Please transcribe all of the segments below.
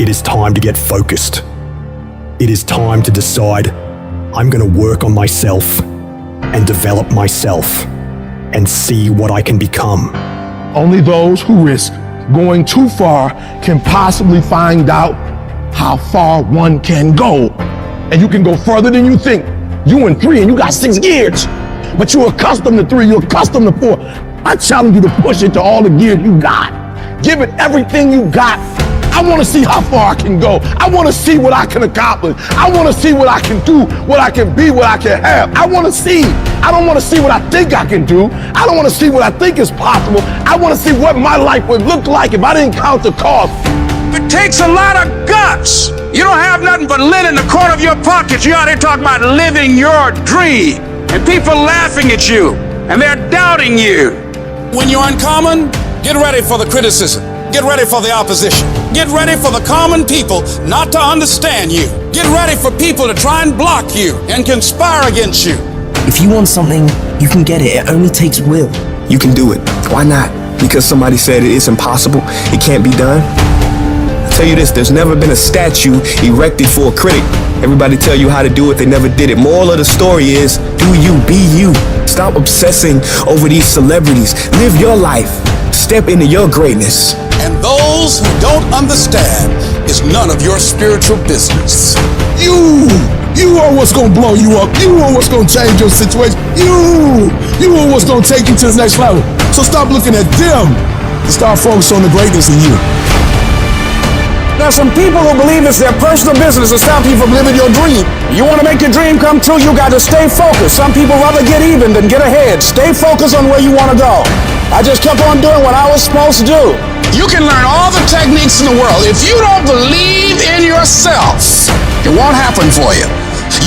It is time to get focused. It is time to decide I'm going to work on myself and develop myself and see what I can become. Only those who risk going too far can possibly find out how far one can go. And you can go further than you think. You in 3 and you got 6 gears, but you're accustomed to 3, you're accustomed to 4. I challenge you to push it to all the gears you got. Give it everything you got. I want to see how far I can go. I want to see what I can accomplish. I want to see what I can do, what I can be, what I can have. I want to see. I don't want to see what I think I can do. I don't want to see what I think is possible. I want to see what my life would look like if I didn't count the cost. It takes a lot of guts. You don't have nothing but lint in the corner of your pocket. You're out here talking about living your dream. And people laughing at you. And they're doubting you. When you're uncommon, get ready for the criticism. Get ready for the opposition. Get ready for the common people not to understand you. Get ready for people to try and block you and conspire against you. If you want something, you can get it. It only takes will. You can do it. Why not? Because somebody said it is impossible, it can't be done? I'll tell you this, there's never been a statue erected for a critic. Everybody tell you how to do it, they never did it. Moral of the story is, do you, be you. Stop obsessing over these celebrities. Live your life. Step into your greatness. And those who don't understand is none of your spiritual business. You are what's gonna blow you up. You are what's gonna change your situation. You are what's gonna take you to the next level. So stop looking at them and start focusing on the greatness in you. There's some people who believe it's their personal business to stop you from living your dream. You want to make your dream come true, you got to stay focused. Some people rather get even than get ahead. Stay focused on where you want to go. I just kept on doing what I was supposed to do. You can learn all the techniques in the world. If you don't believe in yourself, it won't happen for you.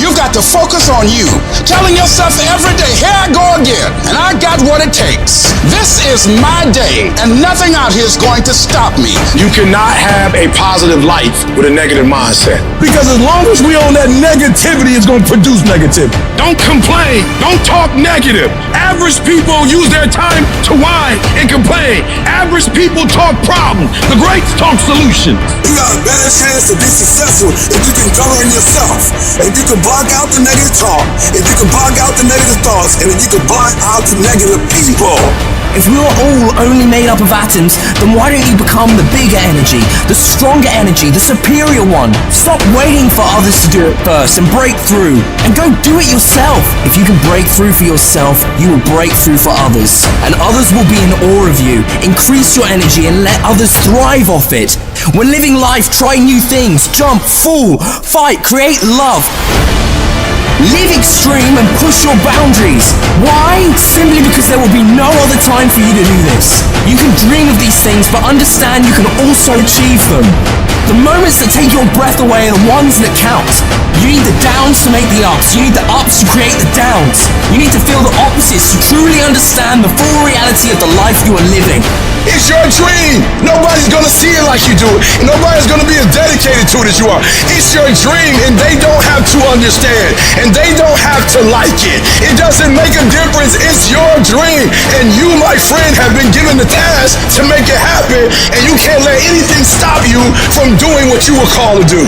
You've got to focus on you, telling yourself every day, here I go again, and I got what it takes. This is my day, and nothing out here is going to stop me. You cannot have a positive life with a negative mindset. Because as long as we own that negativity, it's going to produce negativity. Don't complain. Don't talk negative. Average people use their time to whine and complain. Average people talk problems. The greats talk solutions. You got a better chance to be successful if you can govern yourself. If you can block out the negative talk, if you can block out the negative thoughts, and if you can block out the negative people. If we're all only made up of atoms, then why don't you become the bigger energy, the stronger energy, the superior one? Stop waiting for others to do it first and break through. And go do it yourself. If you can break through for yourself, you will break through for others. And others will be in awe of you. Increase your energy and let others thrive off it. When living life, try new things. Jump, fall, fight, create love. Live extreme and push your boundaries. Why? Simply because there will be no other time for you to do this. You can dream of these things, but understand you can also achieve them. The moments that take your breath away are the ones that count. You need the downs to make the ups. You need the ups to create the downs. You need to feel the opposites to truly understand the full reality of the life you are living. It's your dream. Nobody's gonna see it like you do it. And nobody's gonna be as dedicated to it as you are. It's your dream, and they don't have to understand, and they don't have to like it. It doesn't make a difference. It's your dream, and you, my friend, have been given the task to make it happen, and you can't let anything stop you from doing what you were called to do.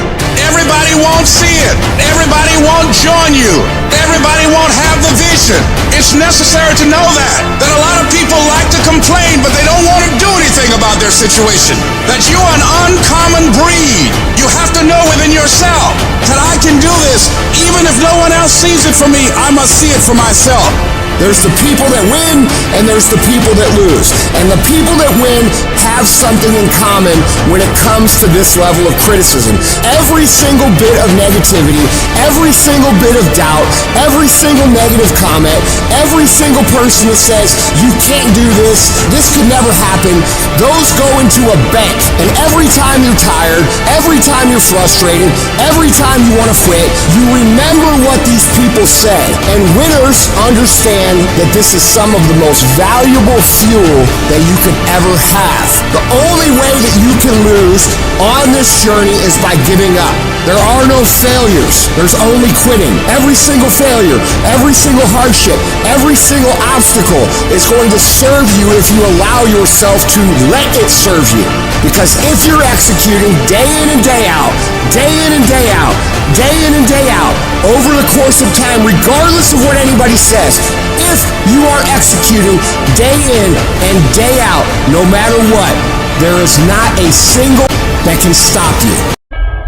Everybody won't see it. Everybody won't join you. Everybody won't have the vision. It's necessary to know that a lot of people like to complain, but they don't want to do anything about their situation. That you are an uncommon breed. You have to know within yourself that I can do this. Even if no one else sees it for me, I must see it for myself. There's the people that win, and there's the people that lose. And the people that win have something in common when it comes to this level of criticism. Every single bit of negativity, every single bit of doubt, every single negative comment, every single person that says, you can't do this could never happen, those go into a bank. And every time you're tired, every time you're frustrated, every time you want to quit, you remember what these people said. And winners understand that this is some of the most valuable fuel that you could ever have. The only way that you can lose on this journey is by giving up. There are no failures. There's only quitting. Every single failure, every single hardship, every single obstacle is going to serve you if you allow yourself to let it serve you. Because if you're executing, day in and day out, day in and day out, day in and day out, over the course of time, regardless of what anybody says, if you are executing day in and day out, no matter what, there is not a single that can stop you.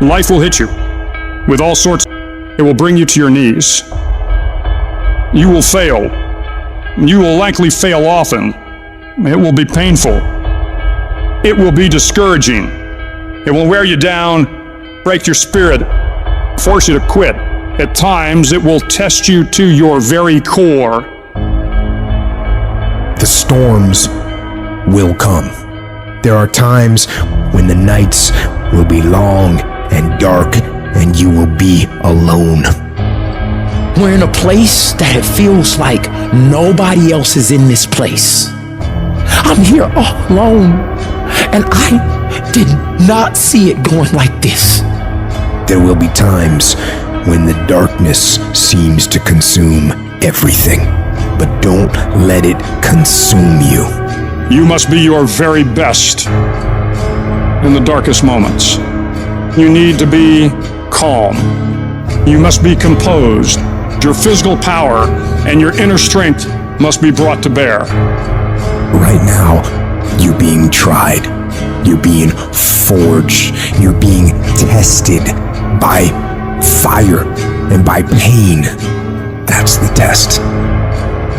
Life will hit you with all sorts. It will bring you to your knees. You will fail. You will likely fail often. It will be painful. It will be discouraging. It will wear you down, break your spirit, force you to quit. At times, it will test you to your very core. The storms will come. There are times when the nights will be long and dark and you will be alone. We're in a place that it feels like nobody else is in this place. I'm here all alone, and I did not see it going like this. There will be times when the darkness seems to consume everything, but don't let it consume you. You must be your very best in the darkest moments. You need to be calm. You must be composed. Your physical power and your inner strength must be brought to bear. Right now, you're being tried. You're being forged. You're being tested by fire and by pain. That's the test.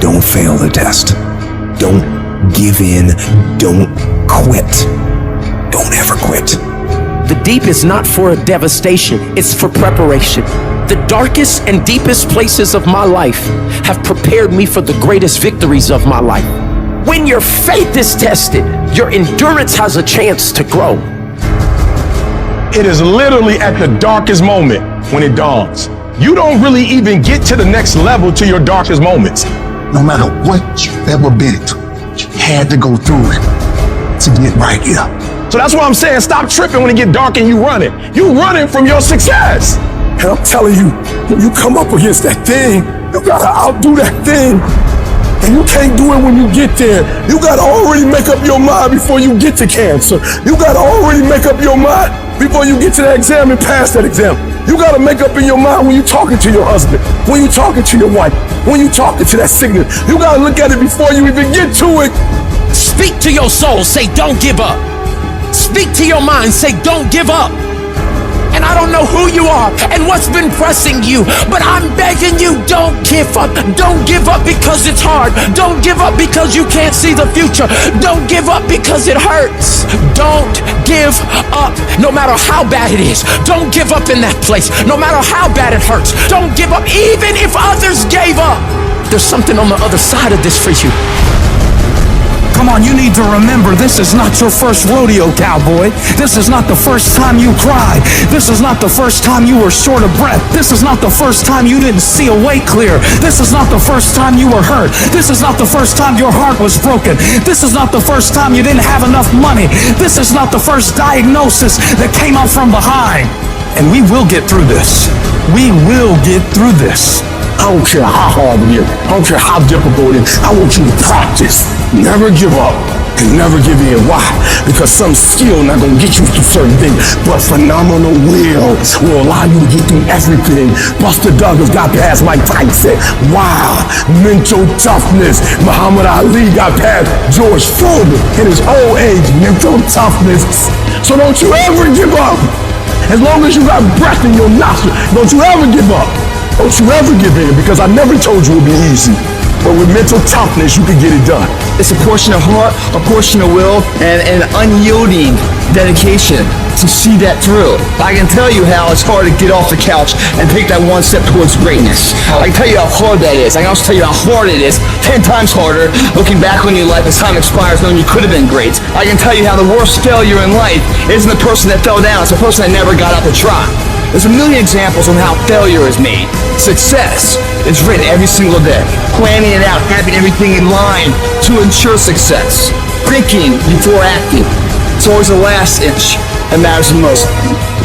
Don't fail the test. Don't give in. Don't quit. Don't ever quit. The deep is not for a devastation, it's for preparation. The darkest and deepest places of my life have prepared me for the greatest victories of my life. When your faith is tested, your endurance has a chance to grow. It is literally at the darkest moment when it dawns. You don't really even get to the next level to your darkest moments. No matter what you've ever been through, you had to go through it to get right here. So that's why I'm saying stop tripping when it get dark and you running. You running from your success. And I'm telling you, when you come up against that thing, you gotta outdo that thing. And you can't do it when you get there. You gotta already make up your mind before you get to cancer. You gotta already make up your mind before you get to that exam and pass that exam. You gotta make up in your mind when you're talking to your husband, when you're talking to your wife, when you're talking to that sickness. You gotta look at it before you even get to it. Speak to your soul, say don't give up. Speak to your mind, say don't give up. And I don't know who you are and what's been pressing you, but I'm begging you, don't give up. Don't give up because it's hard. Don't give up because you can't see the future. Don't give up because it hurts. Don't give up no matter how bad it is. Don't give up in that place no matter how bad it hurts. Don't give up even if others gave up. There's something on the other side of this for you. Come on, you need to remember, this is not your first rodeo, cowboy. This is not the first time you cried. This is not the first time you were short of breath. This is not the first time you didn't see a way clear. This is not the first time you were hurt. This is not the first time your heart was broken. This is not the first time you didn't have enough money. This is not the first diagnosis that came up from behind. And we will get through this. We will get through this. I don't care how hard it is. I don't care how difficult it is. I want you to practice. Never give up and never give in. Why? Because some skill not gonna get you through certain things, but phenomenal will allow you to get through everything. Buster Douglas got past Mike Tyson. Wow. Mental toughness. Muhammad Ali got past George Foreman in his old age. Mental toughness. So don't you ever give up. As long as you got breath in your nostril, don't you ever give up. Don't you ever give in, because I never told you it would be easy. But with mental toughness, you can get it done. It's a portion of heart, a portion of will, and an unyielding dedication to see that through. I can tell you how it's hard to get off the couch and take that one step towards greatness. I can tell you how hard that is. I can also tell you how hard it is, 10 times harder, looking back on your life as time expires knowing you could have been great. I can tell you how the worst failure in life isn't the person that fell down, it's the person that never got up to try. There's a million examples on how failure is made. Success is written every single day. Planning it out, having everything in line to ensure success. Thinking before acting. It's always the last inch that matters the most.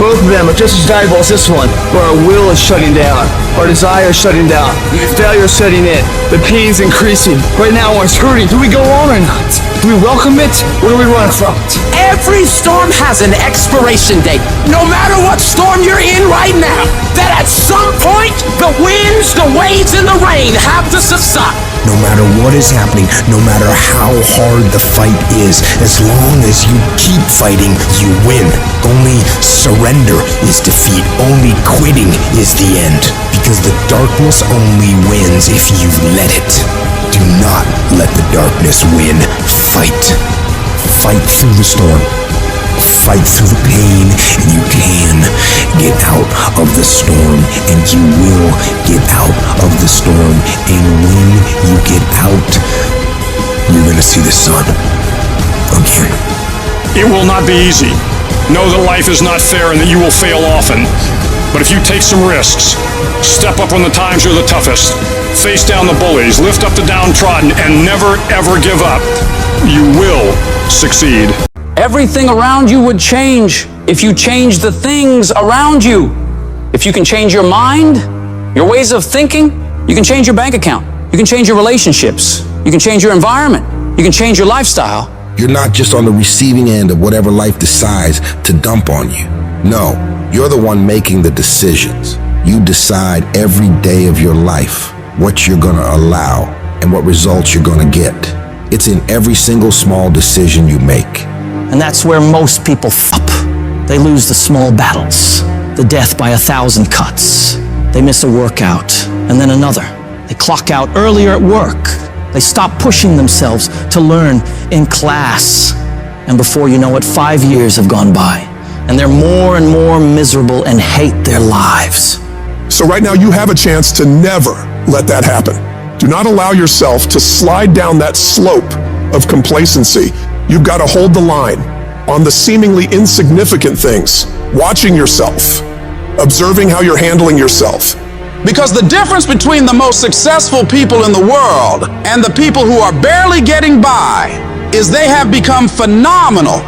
Both of them are just as valuable as this one, where our will is shutting down, our desire is shutting down, failure is setting in, the pain's increasing. Right now, when it's hurting, do we go on or not? Do we welcome it, or do we run from it? Every storm has an expiration date. No matter what storm you're in right now, that at some point, the winds, the waves, and the rain have to subside. No matter what is happening, no matter how hard the fight is, as long as you keep fighting, you win. Only surrender is defeat. Only quitting is the end. Because the darkness only wins if you let it. Do not let the darkness win. Fight. Fight through the storm. Fight through the pain, and you can get out of the storm, and you will get out of the storm. And when you get out, you're gonna see the sun again. It will not be easy. Know that life is not fair and that you will fail often. But if you take some risks, step up when the times are the toughest, face down the bullies, lift up the downtrodden, and never ever give up, you will succeed. Everything around you would change if you change the things around you. If you can change your mind, your ways of thinking, you can change your bank account. You can change your relationships. You can change your environment. You can change your lifestyle. You're not just on the receiving end of whatever life decides to dump on you. No, you're the one making the decisions. You decide every day of your life what you're gonna allow and what results you're gonna get. It's in every single small decision you make. And that's where most people f up. They lose the small battles, the death by 1,000 cuts. They miss a workout, and then another. They clock out earlier at work. They stop pushing themselves to learn in class. And before you know it, 5 years have gone by, and they're more and more miserable and hate their lives. So right now you have a chance to never let that happen. Do not allow yourself to slide down that slope of complacency. You've got to hold the line on the seemingly insignificant things, watching yourself, observing how you're handling yourself. Because the difference between the most successful people in the world and the people who are barely getting by is they have become phenomenal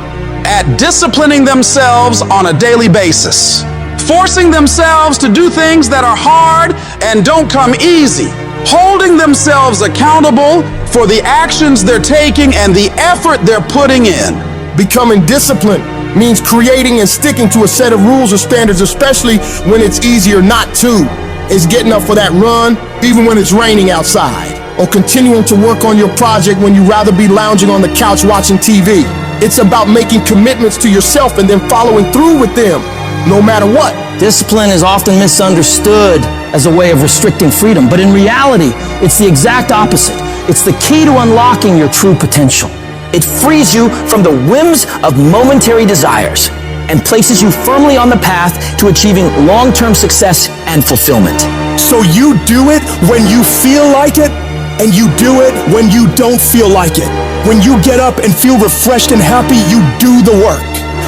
at disciplining themselves on a daily basis, forcing themselves to do things that are hard and don't come easy, holding themselves accountable for the actions they're taking and the effort they're putting in. Becoming disciplined means creating and sticking to a set of rules or standards, especially when it's easier not to. It's getting up for that run, even when it's raining outside, or continuing to work on your project when you'd rather be lounging on the couch watching TV. It's about making commitments to yourself and then following through with them, no matter what. Discipline is often misunderstood as a way of restricting freedom, but in reality, it's the exact opposite. It's the key to unlocking your true potential. It frees you from the whims of momentary desires and places you firmly on the path to achieving long-term success and fulfillment. So you do it when you feel like it, and you do it when you don't feel like it. When you get up and feel refreshed and happy, you do the work.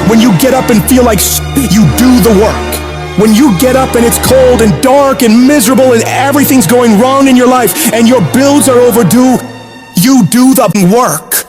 When you get up and feel like you do the work. When you get up and it's cold and dark and miserable and everything's going wrong in your life and your bills are overdue, you do the work.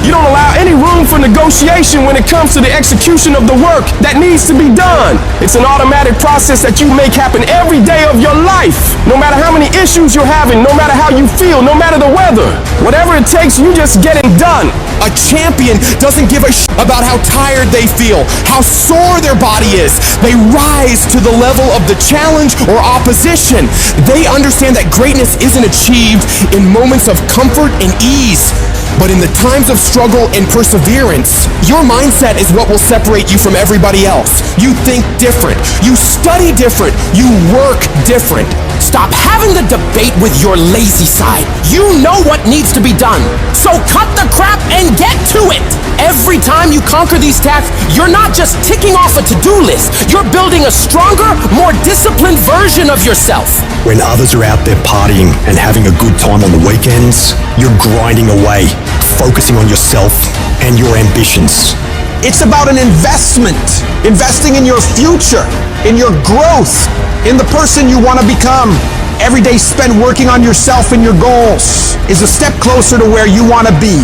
You don't allow any room for negotiation when it comes to the execution of the work that needs to be done. It's an automatic process that you make happen every day of your life. No matter how many issues you're having, no matter how you feel, no matter the weather. Whatever it takes, you just get it done. A champion doesn't give a about how tired they feel, how sore their body is. They rise to the level of the challenge or opposition. They understand that greatness isn't achieved in moments of comfort and ease, but in the times of struggle and perseverance. Your mindset is what will separate you from everybody else. You think different. You study different. You work different. Stop having the debate with your lazy side. You know what needs to be done. So cut the crap and get to it. Every time you conquer these tasks, you're not just ticking off a to-do list. You're building a stronger, more disciplined version of yourself. When others are out there partying and having a good time on the weekends, you're grinding away, focusing on yourself and your ambitions. It's about an investment. Investing in your future, in your growth, in the person you want to become. Every day spent working on yourself and your goals is a step closer to where you want to be.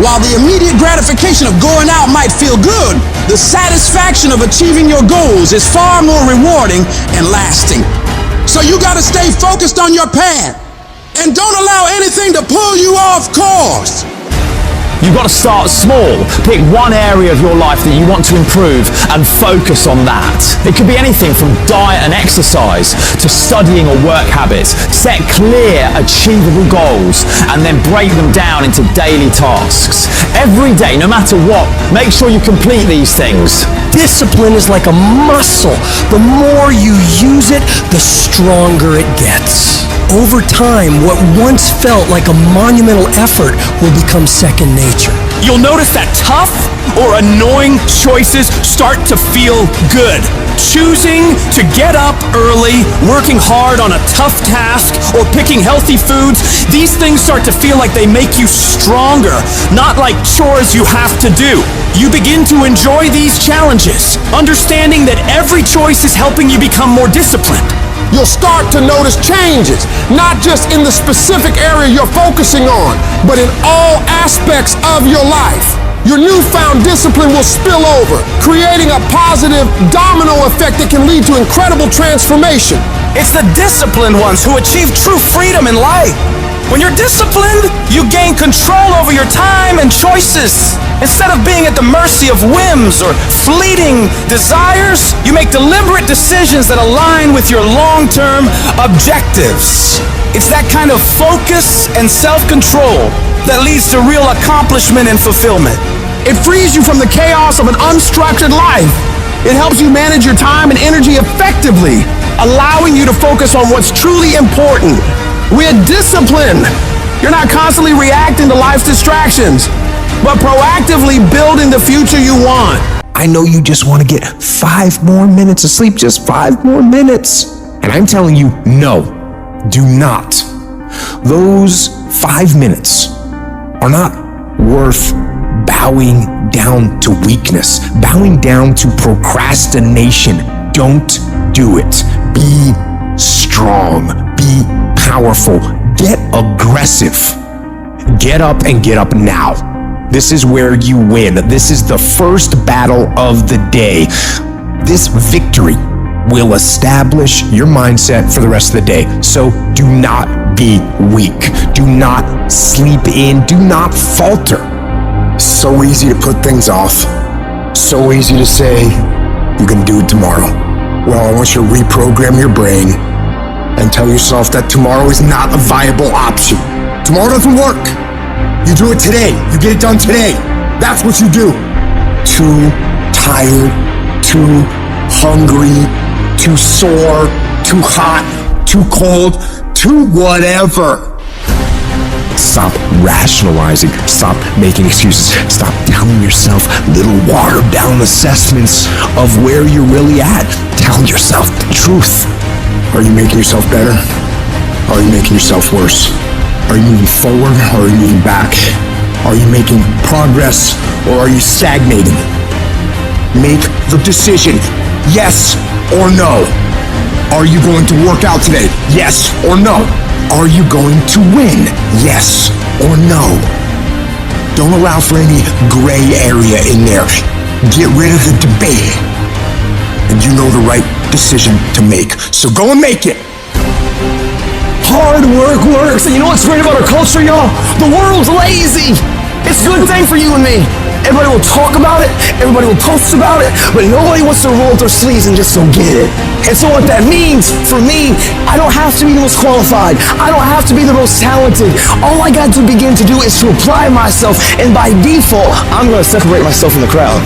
While the immediate gratification of going out might feel good, the satisfaction of achieving your goals is far more rewarding and lasting. So you got to stay focused on your path and don't allow anything to pull you off course. You've got to start small. Pick one area of your life that you want to improve and focus on that. It could be anything from diet and exercise to studying or work habits. Set clear, achievable goals and then break them down into daily tasks. Every day, no matter what, make sure you complete these things. Discipline is like a muscle. The more you use it, the stronger it gets. Over time, what once felt like a monumental effort will become second nature. You'll notice that tough or annoying choices start to feel good. Choosing to get up early, working hard on a tough task, or picking healthy foods, these things start to feel like they make you stronger, not like chores you have to do. You begin to enjoy these challenges, understanding that every choice is helping you become more disciplined. You'll start to notice changes, not just in the specific area you're focusing on, but in all aspects of your life. Your newfound discipline will spill over, creating a positive domino effect that can lead to incredible transformation. It's the disciplined ones who achieve true freedom in life. When you're disciplined, you gain control over your time and choices. Instead of being at the mercy of whims or fleeting desires, you make deliberate decisions that align with your long-term objectives. It's that kind of focus and self-control that leads to real accomplishment and fulfillment. It frees you from the chaos of an unstructured life. It helps you manage your time and energy effectively, allowing you to focus on what's truly important. We're disciplined. You're not constantly reacting to life's distractions, but proactively building the future you want. I know you just want to get 5 more minutes of sleep, just 5 more minutes. And I'm telling you, no, do not. Those 5 minutes are not worth bowing down to weakness, bowing down to procrastination. Don't do it. Be strong. Be powerful. Get aggressive. Get up and get up now. This is where you win. This is the first battle of the day. This victory will establish your mindset for the rest of the day. So do not be weak. Do not sleep in. Do not falter. So easy to put things off. So easy to say, you're gonna do it tomorrow. Well, I want you to reprogram your brain and tell yourself that tomorrow is not a viable option. Tomorrow doesn't work. You do it today. You get it done today. That's what you do. Too tired, too hungry, too sore, too hot, too cold, too whatever. Stop rationalizing. Stop making excuses. Stop telling yourself little watered down assessments of where you're really at. Tell yourself the truth. Are you making yourself better? Or are you making yourself worse? Are you moving forward or are you moving back? Are you making progress or are you stagnating? Make the decision, yes or no. Are you going to work out today? Yes or no. Are you going to win? Yes or no. Don't allow for any gray area in there. Get rid of the debate. And you know the right decision to make. So go and make it. Hard work works. And you know what's great about our culture, y'all? The world's lazy. It's a good thing for you and me. Everybody will talk about it, everybody will post about it, but nobody wants to roll up their sleeves and just go get it. And so what that means for me, I don't have to be the most qualified. I don't have to be the most talented. All I got to begin to do is to apply myself, and by default, I'm going to separate myself from the crowd.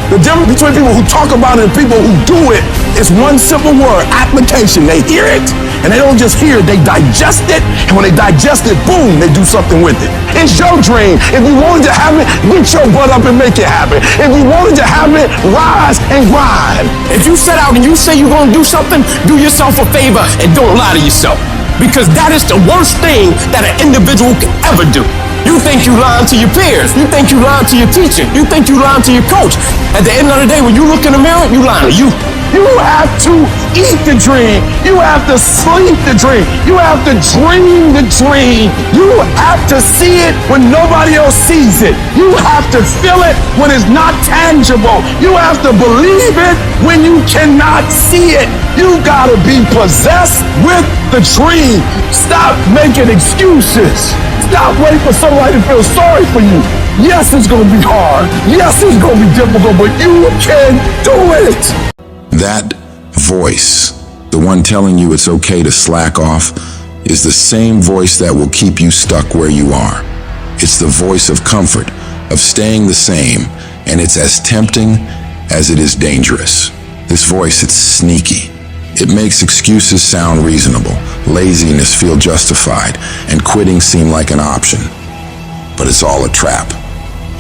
The difference between people who talk about it and people who do it is one simple word: application. They hear it, and they don't just hear it, they digest it, and when they digest it, boom, they do something with it. It's your dream. If you wanted to have it, get your butt up and make it happen. If you wanted to have it, rise and grind. If you set out and you say you're going to do something, do yourself a favor and don't lie to yourself. Because that is the worst thing that an individual can ever do. You think you lying to your peers. You think you lying to your teacher. You think you lying to your coach. At the end of the day, when you look in the mirror, you lying to you. You have to eat the dream. You have to sleep the dream. You have to dream the dream. You have to see it when nobody else sees it. You have to feel it when it's not tangible. You have to believe it when you cannot see it. You gotta be possessed with the dream. Stop making excuses. Stop waiting for somebody to feel sorry for you. Yes, it's gonna be hard. Yes, it's gonna be difficult, but you can do it. That voice, the one telling you it's okay to slack off, is the same voice that will keep you stuck where you are. It's the voice of comfort, of staying the same, and it's as tempting as it is dangerous. This voice, it's sneaky. It makes excuses sound reasonable, laziness feel justified, and quitting seem like an option. But it's all a trap.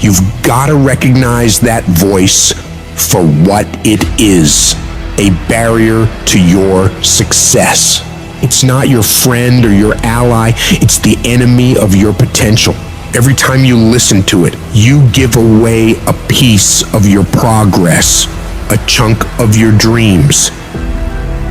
You've got to recognize that voice for what it is, a barrier to your success. It's not your friend or your ally, it's the enemy of your potential. Every time you listen to it, you give away a piece of your progress, a chunk of your dreams.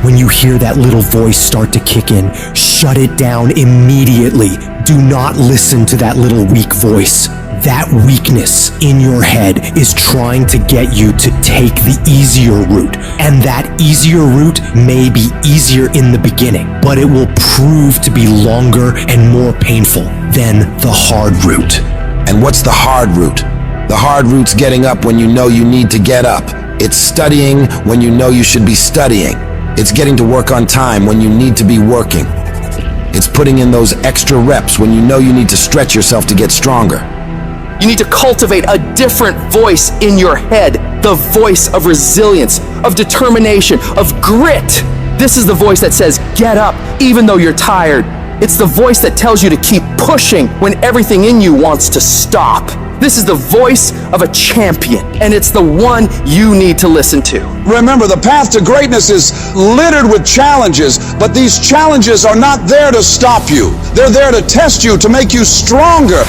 When you hear that little voice start to kick in, shut it down immediately. Do not listen to that little weak voice. That weakness in your head is trying to get you to take the easier route. And that easier route may be easier in the beginning, but it will prove to be longer and more painful than the hard route. And what's the hard route? The hard route's getting up when you know you need to get up. It's studying when you know you should be studying. It's getting to work on time when you need to be working. It's putting in those extra reps when you know you need to stretch yourself to get stronger. You need to cultivate a different voice in your head, the voice of resilience, of determination, of grit. This is the voice that says, get up, even though you're tired. It's the voice that tells you to keep pushing when everything in you wants to stop. This is the voice of a champion, and it's the one you need to listen to. Remember, the path to greatness is littered with challenges, but these challenges are not there to stop you. They're there to test you, to make you stronger,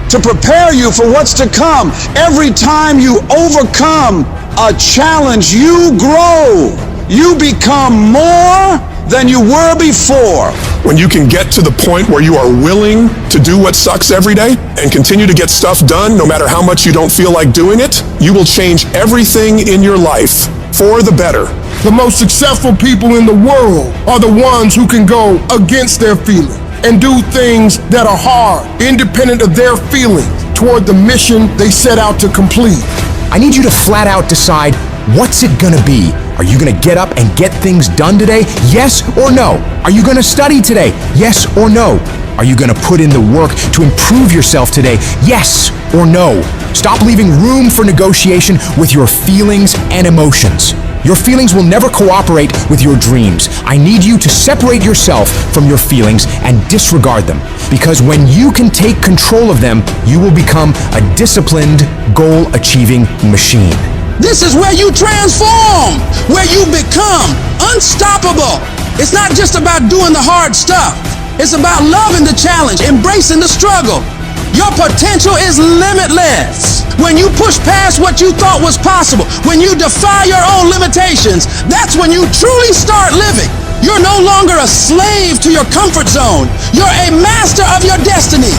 to prepare you for what's to come. Every time you overcome a challenge, you grow. You become more than you were before. When you can get to the point where you are willing to do what sucks every day and continue to get stuff done no matter how much you don't feel like doing it, you will change everything in your life for the better. The most successful people in the world are the ones who can go against their feelings and do things that are hard, independent of their feelings, toward the mission they set out to complete. I need you to flat out decide, what's it gonna be? Are you gonna get up and get things done today? Yes or no? Are you gonna study today? Yes or no? Are you gonna put in the work to improve yourself today? Yes or no? Stop leaving room for negotiation with your feelings and emotions. Your feelings will never cooperate with your dreams. I need you to separate yourself from your feelings and disregard them. Because when you can take control of them, you will become a disciplined, goal-achieving machine. This is where you transform, where you become unstoppable. It's not just about doing the hard stuff. It's about loving the challenge, embracing the struggle. Your potential is limitless. When you push past what you thought was possible, when you defy your own limitations, that's when you truly start living. You're no longer a slave to your comfort zone. You're a master of your destiny.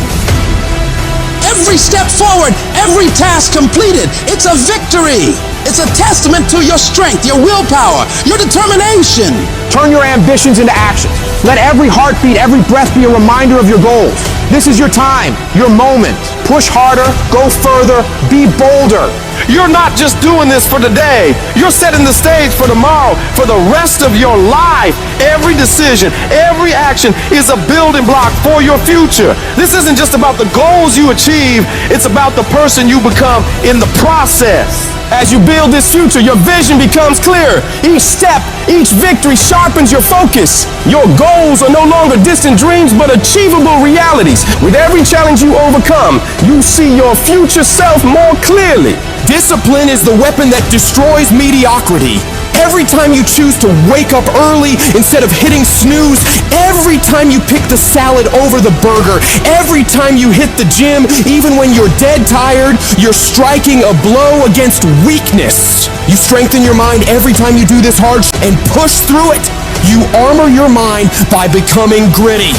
Every step forward, every task completed, it's a victory. It's a testament to your strength, your willpower, your determination. Turn your ambitions into action. Let every heartbeat, every breath be a reminder of your goals. This is your time, your moment. Push harder, go further, be bolder. You're not just doing this for today. You're setting the stage for tomorrow, for the rest of your life. Every decision, every action is a building block for your future. This isn't just about the goals you achieve, it's about the person you become in the process. As you build this future, your vision becomes clear. Each step, each victory sharpens your focus. Your goals are no longer distant dreams, but achievable realities. With every challenge you overcome, you see your future self more clearly. Discipline is the weapon that destroys mediocrity. Every time you choose to wake up early instead of hitting snooze, every time you pick the salad over the burger, every time you hit the gym, even when you're dead tired, you're striking a blow against weakness. You strengthen your mind every time you do this hard and push through it. You armor your mind by becoming gritty.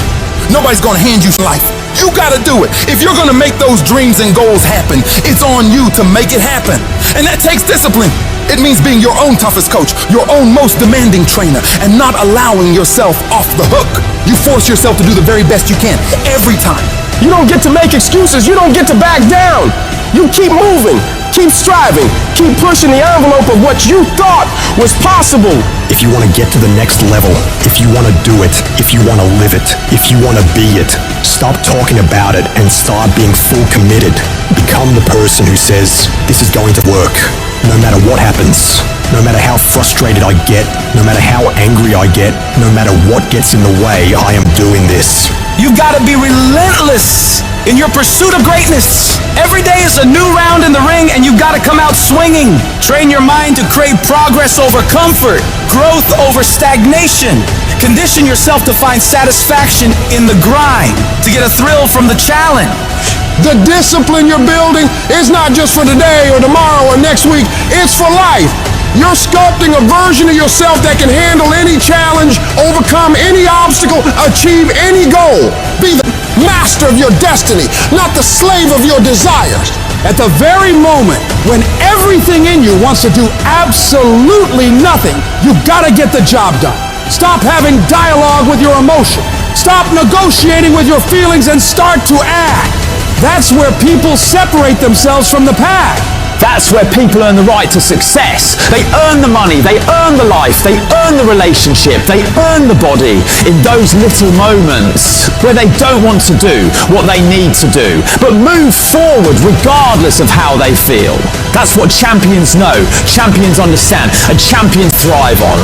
Nobody's gonna hand you life. You gotta do it. If you're gonna make those dreams and goals happen, it's on you to make it happen. And that takes discipline. It means being your own toughest coach, your own most demanding trainer, and not allowing yourself off the hook. You force yourself to do the very best you can every time. You don't get to make excuses. You don't get to back down. You keep moving, keep striving, keep pushing the envelope of what you thought was possible. If you want to get to the next level, if you want to do it, if you want to live it, if you want to be it, stop talking about it and start being full committed. Become the person who says, this is going to work, no matter what happens, no matter how frustrated I get, no matter how angry I get, no matter what gets in the way, I am doing this. You've got to be relentless in your pursuit of greatness. Every day is a new round in the ring and you've got to come out swinging. Train your mind to crave progress over comfort, growth over stagnation. Condition yourself to find satisfaction in the grind, to get a thrill from the challenge. The discipline you're building is not just for today or tomorrow or next week, it's for life. You're sculpting a version of yourself that can handle any challenge, overcome any obstacle, achieve any goal. Be the master of your destiny, not the slave of your desires. At the very moment when everything in you wants to do absolutely nothing, you've got to get the job done. Stop having dialogue with your emotion. Stop negotiating with your feelings and start to act. That's where people separate themselves from the pack. That's where people earn the right to success. They earn the money, they earn the life, they earn the relationship, they earn the body in those little moments where they don't want to do what they need to do, but move forward regardless of how they feel. That's what champions know, champions understand, and champions thrive on.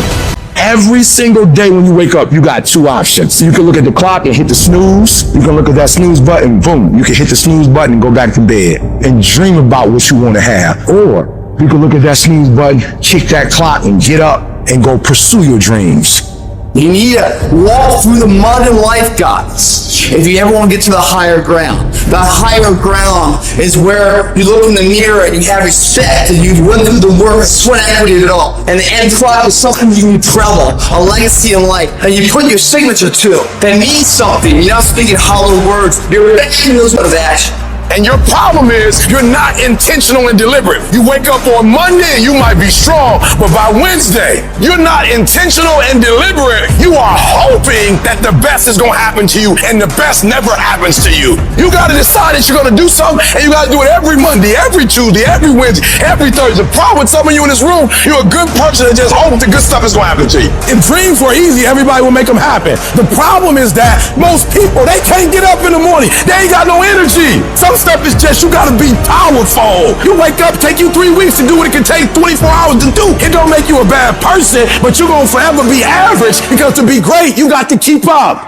Every single day when you wake up, you got two options. You can look at the clock and hit the snooze. You can look at that snooze button, boom. You can hit the snooze button and go back to bed and dream about what you want to have. Or you can look at that snooze button, kick that clock and get up and go pursue your dreams. You need to walk through the mud in life, guys, if you ever want to get to the higher ground. The higher ground is where you look in the mirror and you have respect and you run through the work, sweat equity at all. And the end product is something you can travel, a legacy in life, and you put your signature to it. That means something. You're not speaking hollow words. You're making those words of action. And your problem is you're not intentional and deliberate. You wake up on Monday and you might be strong, but by Wednesday, you're not intentional and deliberate. You are hoping that the best is going to happen to you, and the best never happens to you. You got to decide that you're going to do something, and you got to do it every Monday, every Tuesday, every Wednesday, every Thursday. The problem with some of you in this room, you're a good person that just hopes the good stuff is going to happen to you. If dreams were easy, everybody will make them happen. The problem is that most people, they can't get up in the morning. They ain't got no energy. Some stuff is just, you gotta be powerful. You wake up, take you 3 weeks to do what it can take 24 hours to do. It don't make you a bad person, but you're gonna forever be average, because to be great, you got to keep up.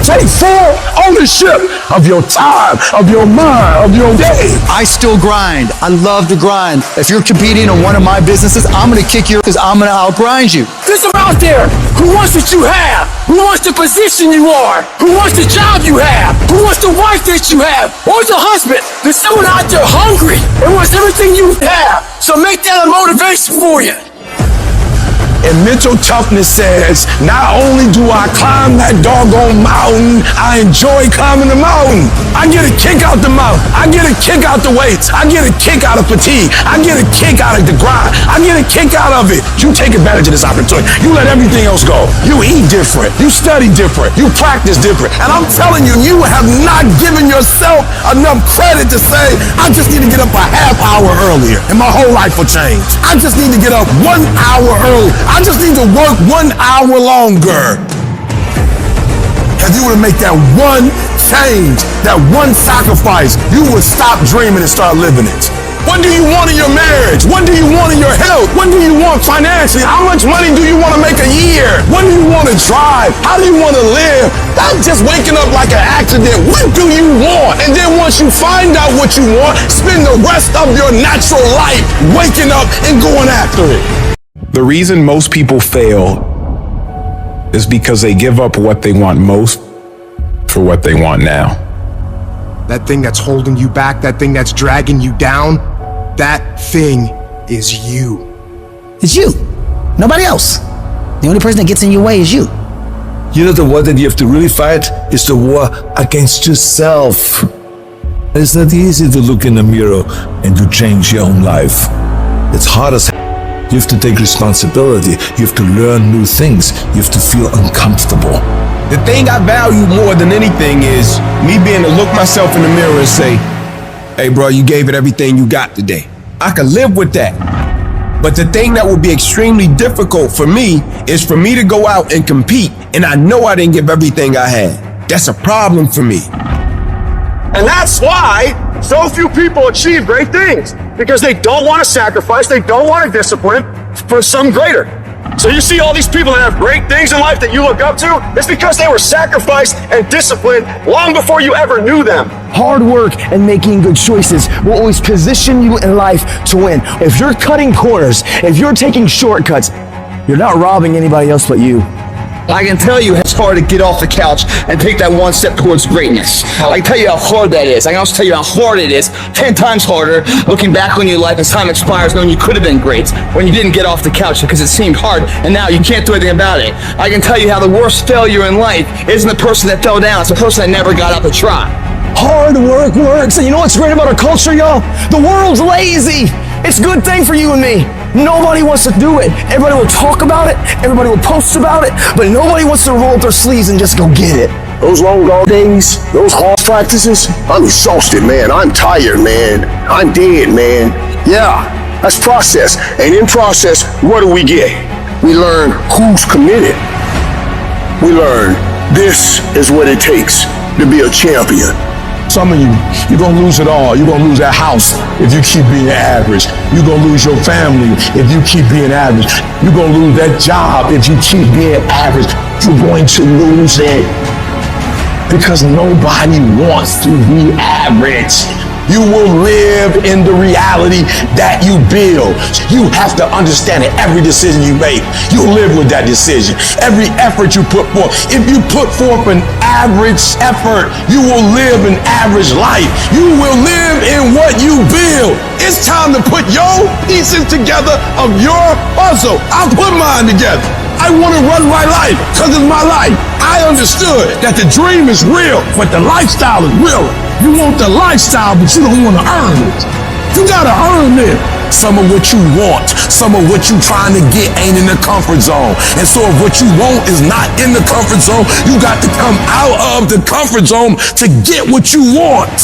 Take full ownership of your time, of your mind, of your day. I still grind. I love to grind. If you're competing in one of my businesses, I'm gonna kick you because I'm gonna outgrind you. There's some out there who wants what you have, who wants the position you are, who wants the job you have, who wants the wife that you have, or the husband. There's someone out there hungry and wants everything you have. So make that a motivation for you. And mental toughness says, not only do I climb that doggone mountain, I enjoy climbing the mountain. I get a kick out the mountain. I get a kick out the weights. I get a kick out of fatigue. I get a kick out of the grind. I get a kick out of it. You take advantage of this opportunity. You let everything else go. You eat different. You study different. You practice different. And I'm telling you, you have not given yourself enough credit to say, I just need to get up a half hour earlier and my whole life will change. I just need to get up 1 hour early. I just need to work 1 hour longer. If you were to make that one change, that one sacrifice, you would stop dreaming and start living it. What do you want in your marriage? What do you want in your health? What do you want financially? How much money do you want to make a year? What do you want to drive? How do you want to live? Not just waking up like an accident. What do you want? And then once you find out what you want, spend the rest of your natural life waking up and going after it. The reason most people fail is because they give up what they want most for what they want now. That thing that's holding you back, that thing that's dragging you down, that thing is you. It's you. Nobody else. The only person that gets in your way is you. You know, the war that you have to really fight is the war against yourself. It's not easy to look in the mirror and to change your own life. It's hard as hell. You have to take responsibility. You have to learn new things. You have to feel uncomfortable. The thing I value more than anything is me being to look myself in the mirror and say, hey bro, you gave it everything you got today. I can live with that. But the thing that would be extremely difficult for me is for me to go out and compete and I know I didn't give everything I had. That's a problem for me. And that's why so few people achieve great things, because they don't want to sacrifice, they don't want to discipline for some greater. So you see all these people that have great things in life that you look up to, it's because they were sacrificed and disciplined long before you ever knew them. Hard work and making good choices will always position you in life to win. If you're cutting corners, if you're taking shortcuts, you're not robbing anybody else but you. I can tell you it's hard to get off the couch and take that one step towards greatness. I can tell you how hard that is. I can also tell you how hard it is, 10 times harder, looking back on your life as time expires, knowing you could have been great when you didn't get off the couch because it seemed hard, and now you can't do anything about it. I can tell you how the worst failure in life isn't the person that fell down, it's the person that never got up to try. Hard work works, and you know what's great about our culture, y'all? The world's lazy. It's a good thing for you and me. Nobody wants to do it. Everybody will talk about it, everybody will post about it, but nobody wants to roll up their sleeves and just go get it. Those long dog days, those hard practices, I'm exhausted, man. I'm tired, man. I'm dead, man. Yeah, that's process. And in process, what do we get? We learn who's committed. We learn this is what it takes to be a champion. Some of you, you're gonna lose it all. You're gonna lose that house if you keep being average. You're gonna lose your family if you keep being average. You're gonna lose that job if you keep being average. You're going to lose it because nobody wants to be average. You will live in the reality that you build. You have to understand that every decision you make, you live with that decision. Every effort you put forth. If you put forth an average effort, you will live an average life. You will live in what you build. It's time to put your pieces together of your puzzle. I put mine together. I want to run my life because it's my life. I understood that the dream is real, but the lifestyle is real. You want the lifestyle, but you don't want to earn it. You gotta earn it. Some of what you want, some of what you trying to get ain't in the comfort zone. And so if what you want is not in the comfort zone, you got to come out of the comfort zone to get what you want.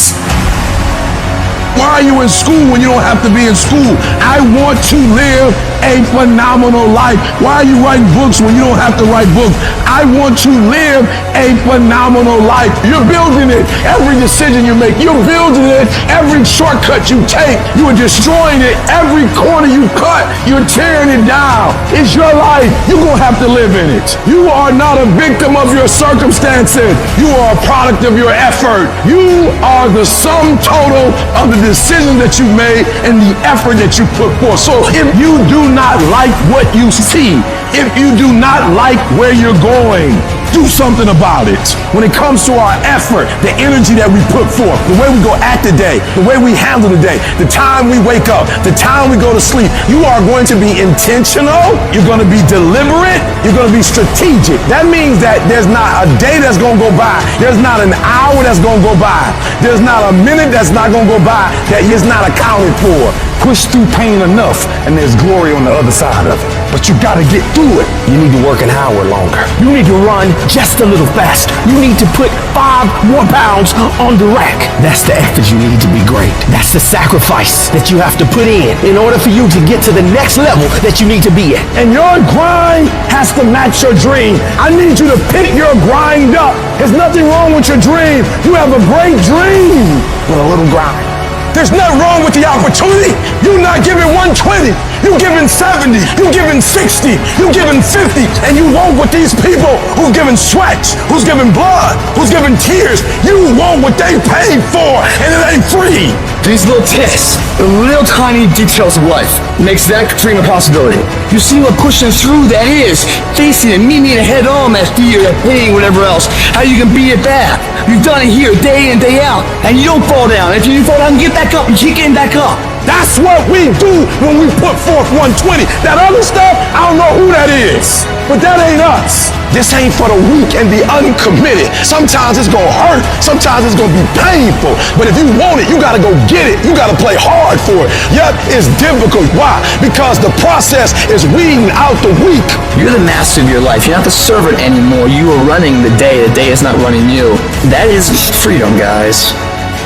Why are you in school when you don't have to be in school? I want to live a phenomenal life. Why are you writing books when you don't have to write books? I want to live a phenomenal life. You're building it. Every decision you make, you're building it. Every shortcut you take, you are destroying it. Every corner you cut, you're tearing it down. It's your life. You're going to have to live in it. You are not a victim of your circumstances. You are a product of your effort. You are the sum total of the decision that you made and the effort that you put forth. So if you do not like what you see, if you do not like where you're going, do something about it. When it comes to our effort, the energy that we put forth, the way we go at the day, the way we handle the day, the time we wake up, the time we go to sleep, you are going to be intentional, you're going to be deliberate, you're going to be strategic. That means that there's not a day that's going to go by, there's not an hour that's going to go by, there's not a minute that's not going to go by that is not accounted for. Push through pain enough and there's glory on the other side of it. But you gotta get through it. You need to work an hour longer. You need to run just a little faster. You need to put 5 more pounds on the rack. That's the effort you need to be great. That's the sacrifice that you have to put in order for you to get to the next level that you need to be at. And your grind has to match your dream. I need you to pick your grind up. There's nothing wrong with your dream. You have a great dream with a little grind. There's nothing wrong with the opportunity. You're not giving 120. You're giving 70. You're giving 60. You're giving 50. And you want what these people who's giving sweat, who's giving blood, who's giving tears, you want what they paid for, and it ain't free. These little tests, the little tiny details of life, makes that dream a possibility. You see what pushing through that is, facing it, meeting it head on, that fear, that pain, whatever else, how you can beat it back. You've done it here day in, day out, and you don't fall down. If you fall down, get back up, you keep getting back up. That's what we do when we put forth 120. That other stuff, I don't know who that is, but that ain't us. This ain't for the weak and the uncommitted. Sometimes it's gonna hurt, sometimes it's gonna be painful. But if you want it, you gotta go get it. You gotta play hard for it. Yep, it's difficult. Why? Because the process is weeding out the weak. You're the master of your life. You're not the servant anymore. You are running the day is not running you. That is freedom, guys.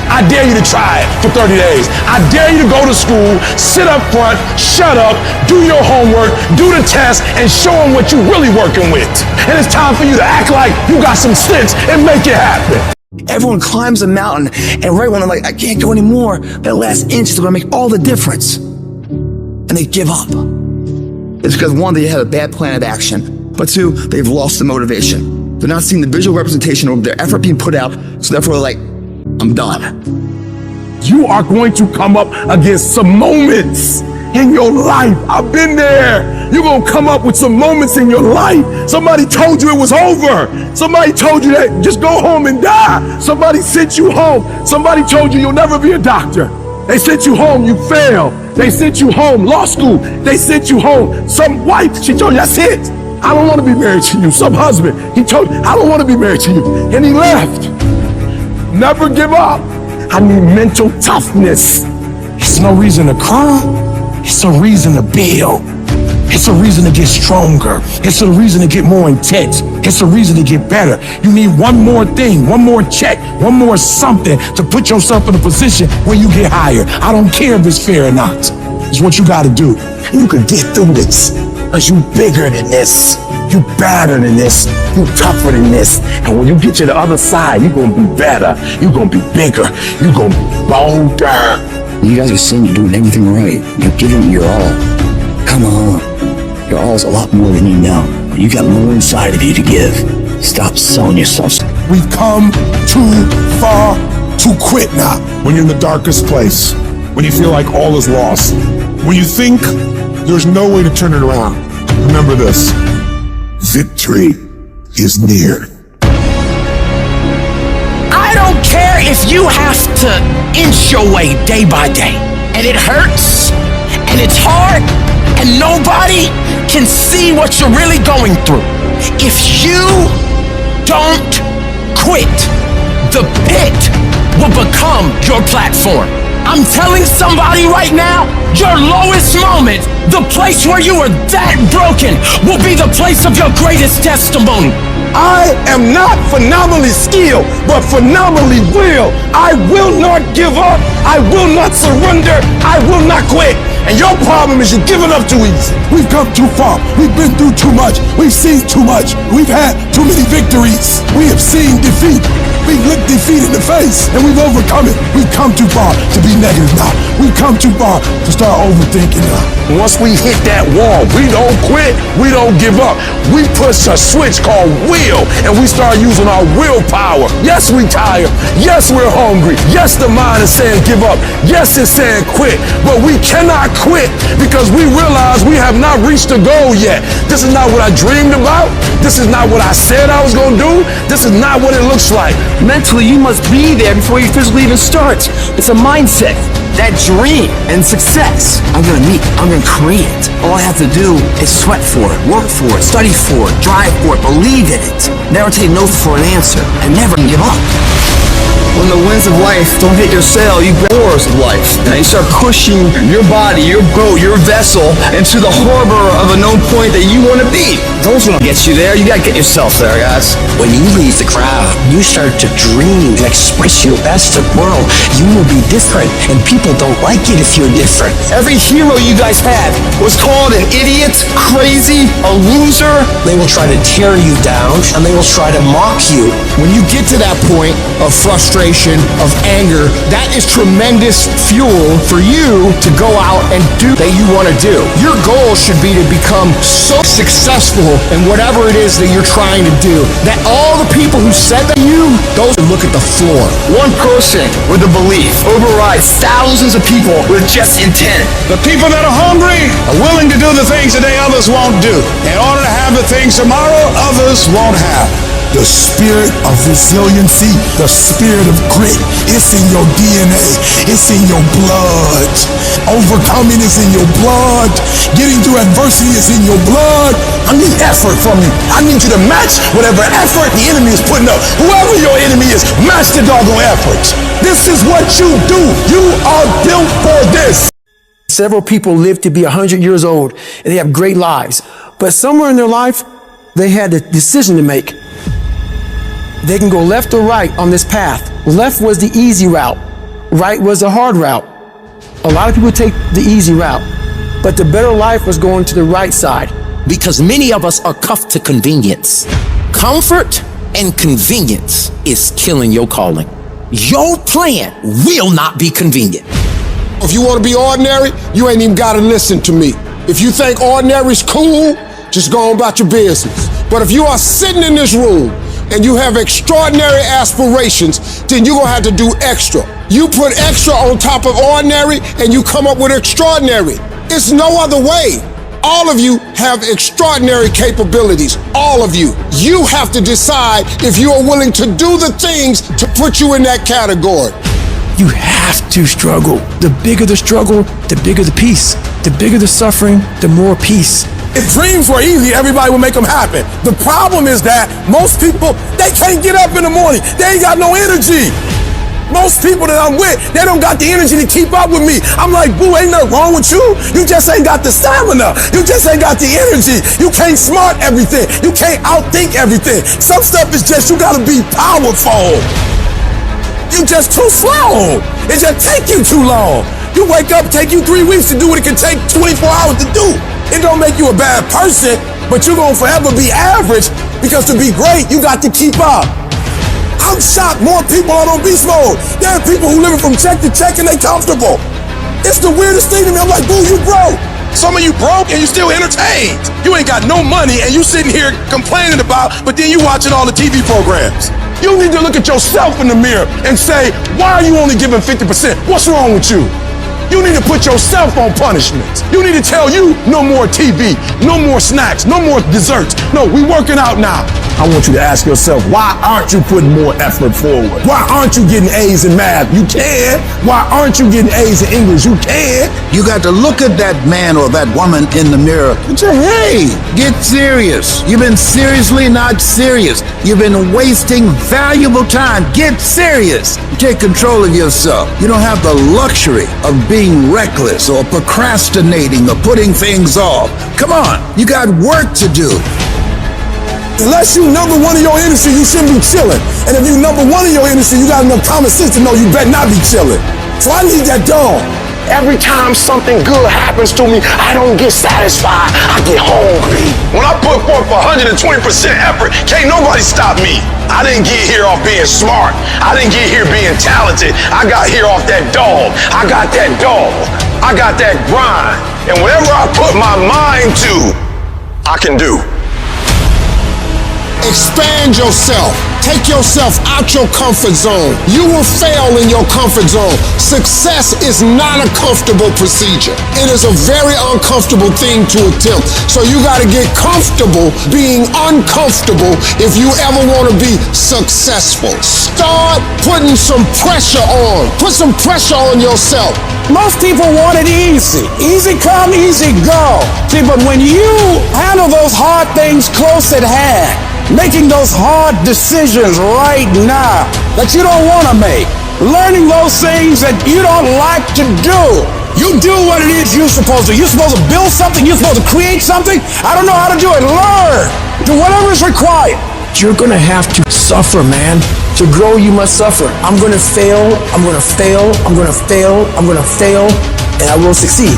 I dare you to try it for 30 days. I dare you to go to school, sit up front, shut up, do your homework, do the test, and show them what you're really working with. And it's time for you to act like you got some sense and make it happen. Everyone climbs a mountain, and right when they're like, I can't go anymore, that last inch is going to make all the difference. And they give up. It's because one, they had a bad plan of action, but two, they've lost the motivation. They're not seeing the visual representation of their effort being put out, so therefore they're like, I'm done. You are going to come up against some moments in your life. I've been there. You're going to come up with some moments in your life. Somebody told you it was over. Somebody told you that just go home and die. Somebody sent you home. Somebody told you you'll never be a doctor. They sent you home, you failed. They sent you home, law school. They sent you home. Some wife, she told you, that's it. I don't want to be married to you. Some husband, he told you, I don't want to be married to you. And he left. Never give up. I need mental toughness. It's no reason to cry. It's a reason to build. It's a reason to get stronger. It's a reason to get more intense. It's a reason to get better. You need one more thing, one more check, one more something to put yourself in a position where you get higher. I don't care if it's fair or not. It's what you got to do. You can get through this because you bigger than this. You better than this. You tougher than this. And when you get to the other side, you're going to be better. You're going to be bigger. You're going to be bolder. You guys are saying you're doing everything right. You're giving your all. Come on. Your all is a lot more than you know. You got more inside of you to give. Stop selling yourself. We've come too far to quit now. When you're in the darkest place, when you feel like all is lost, when you think there's no way to turn it around, remember this. Victory is near. I don't care if you have to inch your way day by day, and it hurts, and it's hard, and nobody can see what you're really going through. If you don't quit, the pit will become your platform. I'm telling somebody right now, your lowest moment, the place where you were that broken, will be the place of your greatest testimony. I am not phenomenally skilled, but phenomenally will. I will not give up. I will not surrender. I will not quit. And your problem is you're giving up too easy. We've come too far. We've been through too much. We've seen too much. We've had too many victories. We have seen defeat. We've looked defeat in the face, and we've overcome it. We've come too far to be negative now. We've come too far to start overthinking now. Once we hit that wall, we don't quit. We don't give up. We push a switch called will, and we start using our willpower. Yes, we tired. Yes, we're hungry. Yes, the mind is saying give up. Yes, it's saying quit. But we cannot quit because we realize we have not reached the goal yet. This is not what I dreamed about. This is not what I said I was going to do. This is not what it looks like. Mentally, you must be there before you physically even start. It's a mindset. That dream and success, I'm gonna meet, I'm gonna create. All I have to do is sweat for it, work for it, study for it, drive for it, believe in it. Never take no for an answer, and never give up. When the winds of life don't hit your sail, you grab oars of life. And you start pushing your body, your boat, your vessel into the harbor of a known point that you want to be. Those will get you there. You gotta get yourself there, guys. When you leave the crowd, you start to dream and express your best of the world. You will be different, and people don't like it if you're different. Every hero you guys had was called an idiot, crazy, a loser. They will try to tear you down, and they will try to mock you. When you get to that point of frustration, of anger, that is tremendous fuel for you to go out and do that you want to do. Your goal should be to become so successful in whatever it is that you're trying to do that all the people who said that you go and look at the floor. One person with a belief overrides thousands of people with just intent. The people that are hungry are willing to do the things that they others won't do in order to have have the things tomorrow others won't have. The spirit of resiliency, the spirit of grit, it's in your DNA, it's in your blood. Overcoming is in your blood. Getting through adversity is in your blood. I need effort from you. I need you to match whatever effort the enemy is putting up. Whoever your enemy is, match the doggone effort. This is what you do. You are built for this. Several people live to be 100 years old and they have great lives. But somewhere in their life, they had a decision to make. They can go left or right on this path. Left was the easy route. Right was the hard route. A lot of people take the easy route, but the better life was going to the right side. Because many of us are cuffed to convenience. Comfort and convenience is killing your calling. Your plan will not be convenient. If you want to be ordinary, you ain't even got to listen to me. If you think ordinary's cool, just go on about your business. But if you are sitting in this room and you have extraordinary aspirations, then you're gonna have to do extra. You put extra on top of ordinary and you come up with extraordinary. It's no other way. All of you have extraordinary capabilities, all of you. You have to decide if you are willing to do the things to put you in that category. You have to struggle. The bigger the struggle, the bigger the peace. The bigger the suffering, the more peace. If dreams were easy, everybody would make them happen. The problem is that most people, they can't get up in the morning. They ain't got no energy. Most people that I'm with, they don't got the energy to keep up with me. I'm like, boo, ain't nothing wrong with you. You just ain't got the stamina. You just ain't got the energy. You can't smart everything. You can't outthink everything. Some stuff is just, you gotta be powerful. You just too slow. It just take you too long. You wake up, take you 3 weeks to do what it can take 24 hours to do. It don't make you a bad person, but you're gonna forever be average because to be great, you got to keep up. I'm shocked more people are on beast mode. There are people who living from check to check and they comfortable. It's the weirdest thing to me. I'm like, boo, you broke. Some of you broke and you still entertained. You ain't got no money and you sitting here complaining about, but then you watching all the TV programs. You need to look at yourself in the mirror and say, why are you only giving 50%? What's wrong with you? You need to put yourself on punishment. You need to tell you no more TV, no more snacks, no more desserts. No, we working out now. I want you to ask yourself, why aren't you putting more effort forward? Why aren't you getting A's in math? You can. Why aren't you getting A's in English? You can. You got to look at that man or that woman in the mirror and say, hey, get serious. You've been seriously not serious. You've been wasting valuable time. Get serious. Take control of yourself. You don't have the luxury of being reckless or procrastinating or putting things off. Come on, you got work to do. Unless you number one in your industry, you shouldn't be chilling. And if you number one in your industry, you got enough common sense to know you better not be chilling. So I need that dog. Every time something good happens to me, I don't get satisfied. I get hungry. When I put forth 120% effort, can't nobody stop me. I didn't get here off being smart. I didn't get here being talented. I got here off that dog. I got that dog. I got that grind. And whatever I put my mind to, I can do. Expand yourself. Take yourself out your comfort zone. You will fail in your comfort zone. Success is not a comfortable procedure. It is a very uncomfortable thing to attempt. So you got to get comfortable being uncomfortable if you ever want to be successful. Start putting some pressure on. Put some pressure on yourself. Most people want it easy. Easy come, easy go. See, but when you handle those hard things close at hand, making those hard decisions right now that you don't want to make, learning those things that you don't like to do. You do what it is you're supposed to. You're supposed to build something. You're supposed to create something. I don't know how to do it. Learn. Do whatever is required. You're gonna have to suffer, man. To grow, you must suffer. I'm gonna fail, I'm gonna fail, I'm gonna fail, I'm gonna fail, and I will succeed.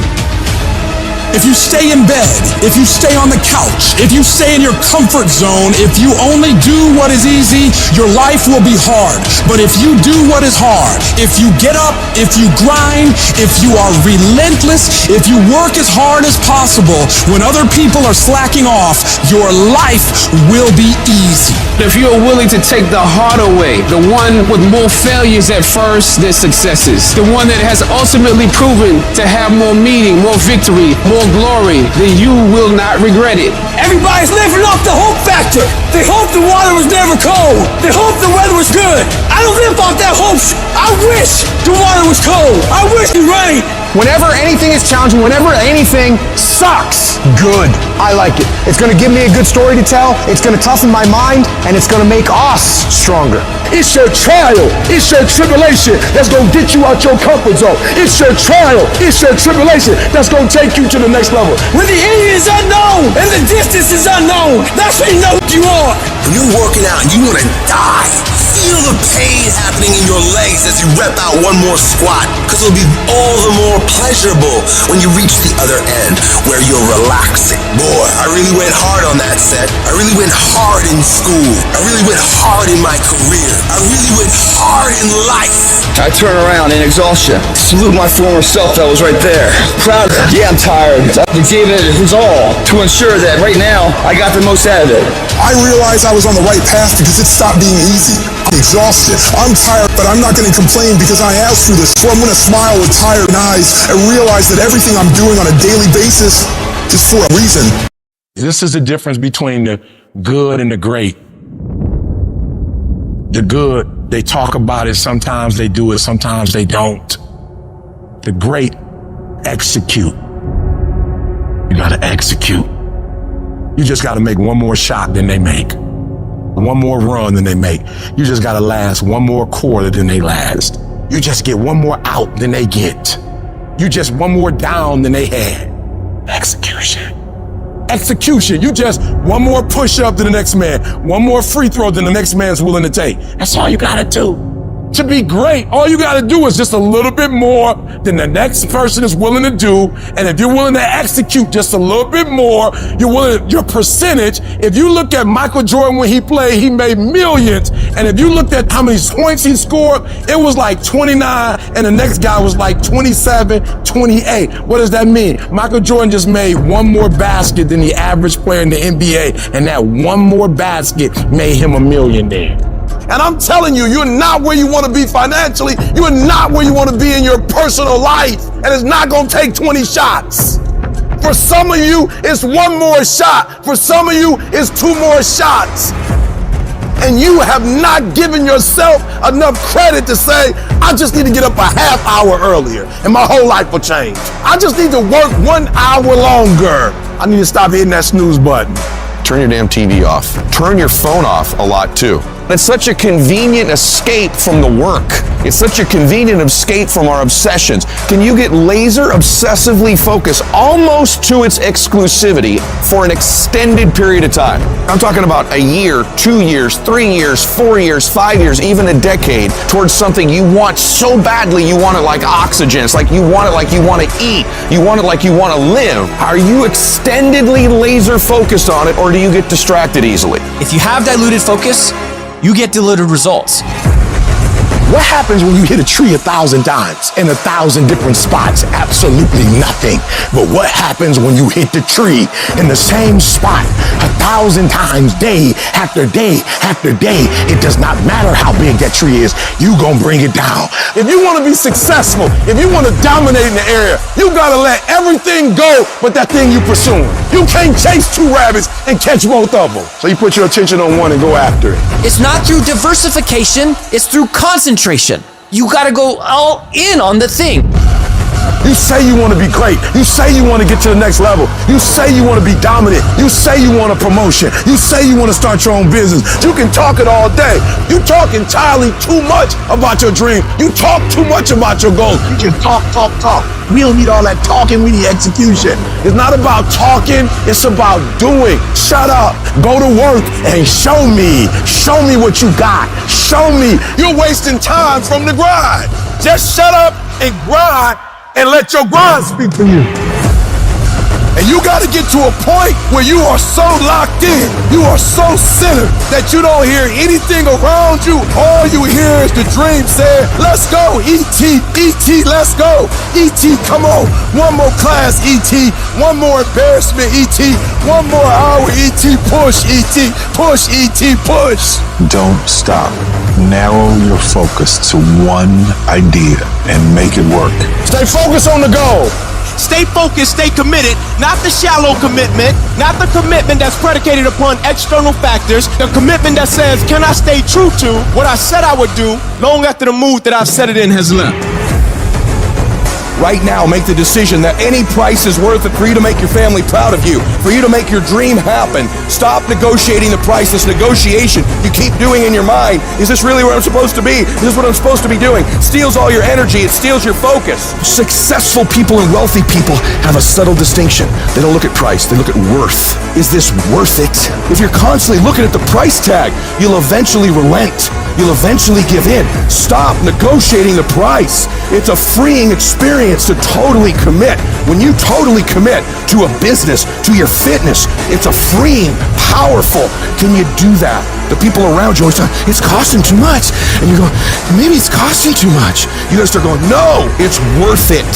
If you stay in bed, if you stay on the couch, if you stay in your comfort zone, if you only do what is easy, your life will be hard. But if you do what is hard, if you get up, if you grind, if you are relentless, if you work as hard as possible, when other people are slacking off, your life will be easy. If you are willing to take the harder way, the one with more failures at first than successes, the one that has ultimately proven to have more meaning, more victory, more glory, then you will not regret it. Everybody's living off the hope factor. They hope the water was never cold. They hope the weather was good. I don't live off that hope. I wish the water was cold. I wish it rained. Whenever anything is challenging, whenever anything sucks, good. I like it. It's going to give me a good story to tell. It's going to toughen my mind, and it's going to make us stronger. It's your trial. It's your tribulation that's going to get you out your comfort zone. It's your trial. It's your tribulation that's going to take you to the next level. When the end is unknown and the distance is unknown, that's when you know what you are. When you're working out and you want to die, feel the pain happening in your legs as you rep out one more squat, because it'll be all the more pleasurable when you reach the other end where you're relaxing. Boy, I really went hard on that set. I really went hard in school. I really went hard in my career. I really went hard in life. I turn around in exhaustion, salute my former self that was right there. Proud of it. Yeah, I'm tired. I gave it his all to ensure that right now I got the most out of it. I realized I was on the right path because it stopped being easy. I'm exhausted. I'm tired, but I'm not going to complain because I asked for this. So I'm going to smile with tired eyes and realize that everything I'm doing on a daily basis is for a reason. This is the difference between the good and the great. The good, they talk about it, sometimes they do it, sometimes they don't. The great execute. You gotta execute. You just gotta make one more shot than they make. One more run than they make. You just gotta last one more quarter than they last. You just get one more out than they get. You just one more down than they had. Execution. Execution. You just one more push up than the next man, one more free throw than the next man's willing to take. That's all you gotta do. To be great, all you gotta do is just a little bit more than the next person is willing to do. And if you're willing to execute just a little bit more, your percentage, if you look at Michael Jordan when he played, he made millions. And if you looked at how many points he scored, it was like 29 and the next guy was like 27, 28. What does that mean? Michael Jordan just made one more basket than the average player in the NBA, and that one more basket made him a millionaire. And I'm telling you, you're not where you want to be financially. You're not where you want to be in your personal life. And it's not going to take 20 shots. For some of you, it's one more shot. For some of you, it's two more shots. And you have not given yourself enough credit to say, I just need to get up a half hour earlier and my whole life will change. I just need to work 1 hour longer. I need to stop hitting that snooze button. Turn your damn TV off. Turn your phone off a lot too. It's such a convenient escape from the work. It's such a convenient escape from our obsessions. Can you get laser obsessively focused almost to its exclusivity for an extended period of time? I'm talking about a year, 2 years, 3 years, 4 years, 5 years, even a decade towards something you want so badly you want it like oxygen. It's like you want it like you want to eat. You want it like you want to live. Are you extendedly laser focused on it, or do you get distracted easily? If you have diluted focus, you get diluted results. What happens when you hit a tree 1,000 times in 1,000 different spots? Absolutely nothing. But what happens when you hit the tree in the same spot 1,000 times, day after day after day? It does not matter how big that tree is, you gonna bring it down. If you wanna be successful, if you wanna dominate in the area, you gotta let everything go but that thing you pursuing. You can't chase two rabbits and catch both of them. So you put your attention on one and go after it. It's not through diversification, it's through concentration. You gotta go all in on the thing. You say you want to be great. You say you want to get to the next level. You say you want to be dominant. You say you want a promotion. You say you want to start your own business. You can talk it all day. You talk entirely too much about your dream. You talk too much about your goals. You can talk. We don't need all that talking. We need execution. It's not about talking. It's about doing. Shut up. Go to work and show me. Show me what you got. Show me. You're wasting time from the grind. Just shut up and grind and let your grind speak for you. And you got to get to a point where you are so locked in, you are so centered that you don't hear anything around you. All you hear is the dream saying, let's go, E.T., E.T., let's go. E.T., come on. One more class, E.T. One more embarrassment, E.T. One more hour, E.T. Push, E.T. Push, E.T. Push. Don't stop. Narrow your focus to one idea and make it work. Stay focused on the goal. Stay focused, stay committed, not the shallow commitment, not the commitment that's predicated upon external factors, the commitment that says, can I stay true to what I said I would do long after the mood that I've set it in has left? Right now, make the decision that any price is worth it for you to make your family proud of you, for you to make your dream happen. Stop negotiating the price. This negotiation you keep doing in your mind. Is this really where I'm supposed to be? Is this what I'm supposed to be doing? Steals all your energy. It steals your focus. Successful people and wealthy people have a subtle distinction. They don't look at price. They look at worth. Is this worth it? If you're constantly looking at the price tag, you'll eventually relent. You'll eventually give in. Stop negotiating the price. It's a freeing experience to totally commit. When you totally commit to a business, to your fitness, it's a freeing, powerful. Can you do that? The people around you always say, it's costing too much. And you go, maybe it's costing too much. You gotta start going, no, it's worth it.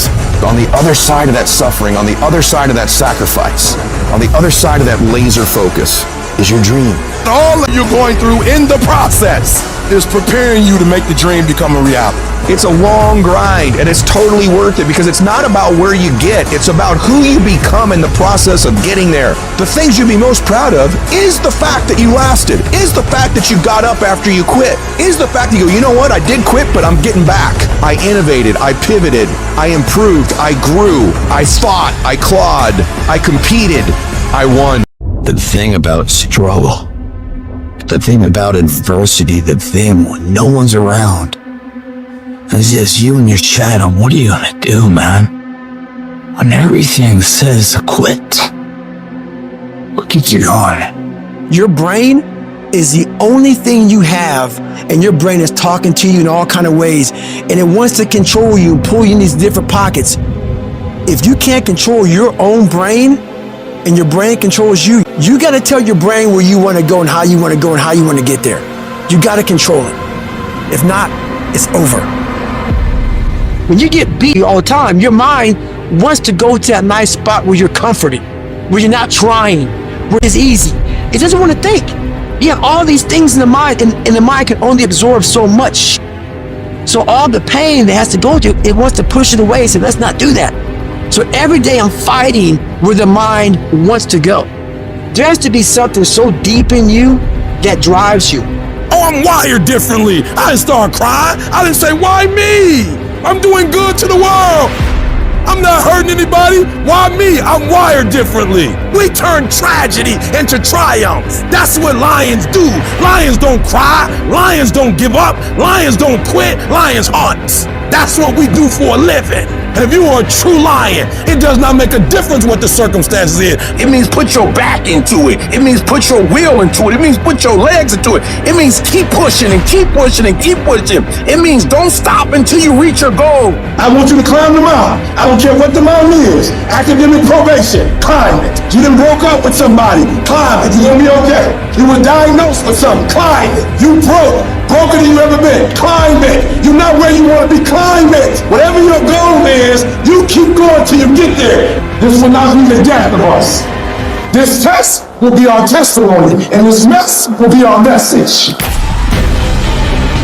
On the other side of that suffering, on the other side of that sacrifice, on the other side of that laser focus is your dream. All that you're going through in the process is preparing you to make the dream become a reality. It's a long grind, and it's totally worth it because it's not about where you get, it's about who you become in the process of getting there. The things you'd be most proud of is the fact that you lasted, is the fact that you got up after you quit, is the fact that you go, you know what, I did quit, but I'm getting back. I innovated, I pivoted, I improved, I grew, I fought, I clawed, I competed, I won. The thing about struggle, the thing about adversity, the thing when no one's around, it's just you and your shadow. What are you gonna do, man? When everything says to quit, look at you on. Your brain is the only thing you have, and your brain is talking to you in all kind of ways, and it wants to control you and pull you in these different pockets. If you can't control your own brain, and your brain controls you, you gotta tell your brain where you wanna go and how you wanna go and how you wanna get there. You gotta control it. If not, it's over. When you get beat all the time, your mind wants to go to that nice spot where you're comforted, where you're not trying, where it's easy. It doesn't want to think. You have all these things in the mind, and the mind can only absorb so much. So all the pain that has to go through, it wants to push it away and say, let's not do that. So every day I'm fighting where the mind wants to go. There has to be something so deep in you that drives you. Oh, I'm wired differently. I didn't start crying. I didn't say, why me? I'm doing good to the world. I'm not hurting anybody. Why me? I'm wired differently. We turn tragedy into triumph. That's what lions do. Lions don't cry. Lions don't give up. Lions don't quit. Lions hunt. That's what we do for a living. If you are a true lion, it does not make a difference what the circumstances is. It means put your back into it. It means put your will into it. It means put your legs into it. It means keep pushing and keep pushing and keep pushing. It means don't stop until you reach your goal. I want you to climb the mountain. I don't care what the mountain is. Academic probation, climb it. You done broke up with somebody, climb it. You're gonna be okay. You were diagnosed with something, climb it. You broker than you ever been, climb it. You're not where you want to be, climb it. Whatever your goal is, you keep going till you get there. This will not be the death of us. This test will be our testimony, and this mess will be our message.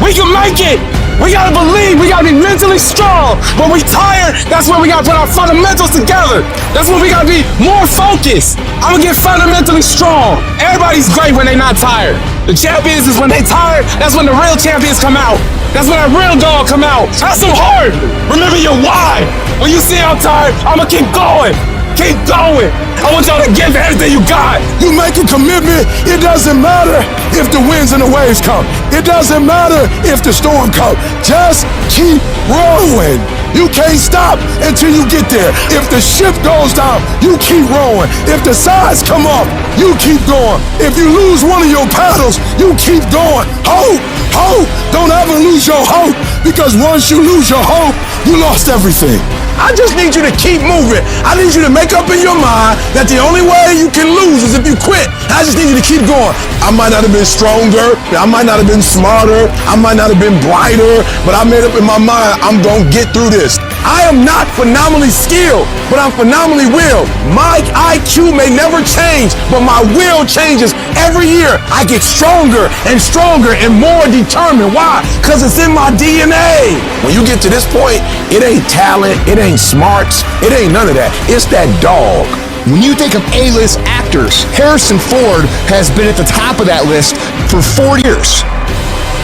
We can make it! We gotta believe, we gotta be mentally strong. When we tired, that's when we gotta put our fundamentals together. That's when we gotta be more focused. I'm gonna get fundamentally strong. Everybody's great when they're not tired. The champions is when they tired, that's when the real champions come out. That's when that real dog come out. That's so hard. Remember your why. When you see I'm tired, I'ma keep going. Keep going. I want y'all to give everything you got. You make a commitment. It doesn't matter if the winds and the waves come. It doesn't matter if the storm comes. Just keep rowing. You can't stop until you get there. If the ship goes down, you keep rowing. If the sides come off, you keep going. If you lose one of your paddles, you keep going. Hope, hope. Don't ever lose your hope, because once you lose your hope, you lost everything. I just need you to keep moving. I need you to make up in your mind that the only way you can lose is if you quit. I just need you to keep going. I might not have been stronger. I might not have been smarter. I might not have been brighter, but I made up in my mind, I'm gonna get through this. I am not phenomenally skilled, but I'm phenomenally willed. My IQ may never change, but my will changes every year. I get stronger and stronger and more determined. Why? Because it's in my DNA. When you get to this point, it ain't talent, it ain't smarts, it ain't none of that. It's that dog. When you think of A-list actors, Harrison Ford has been at the top of that list for 4 years.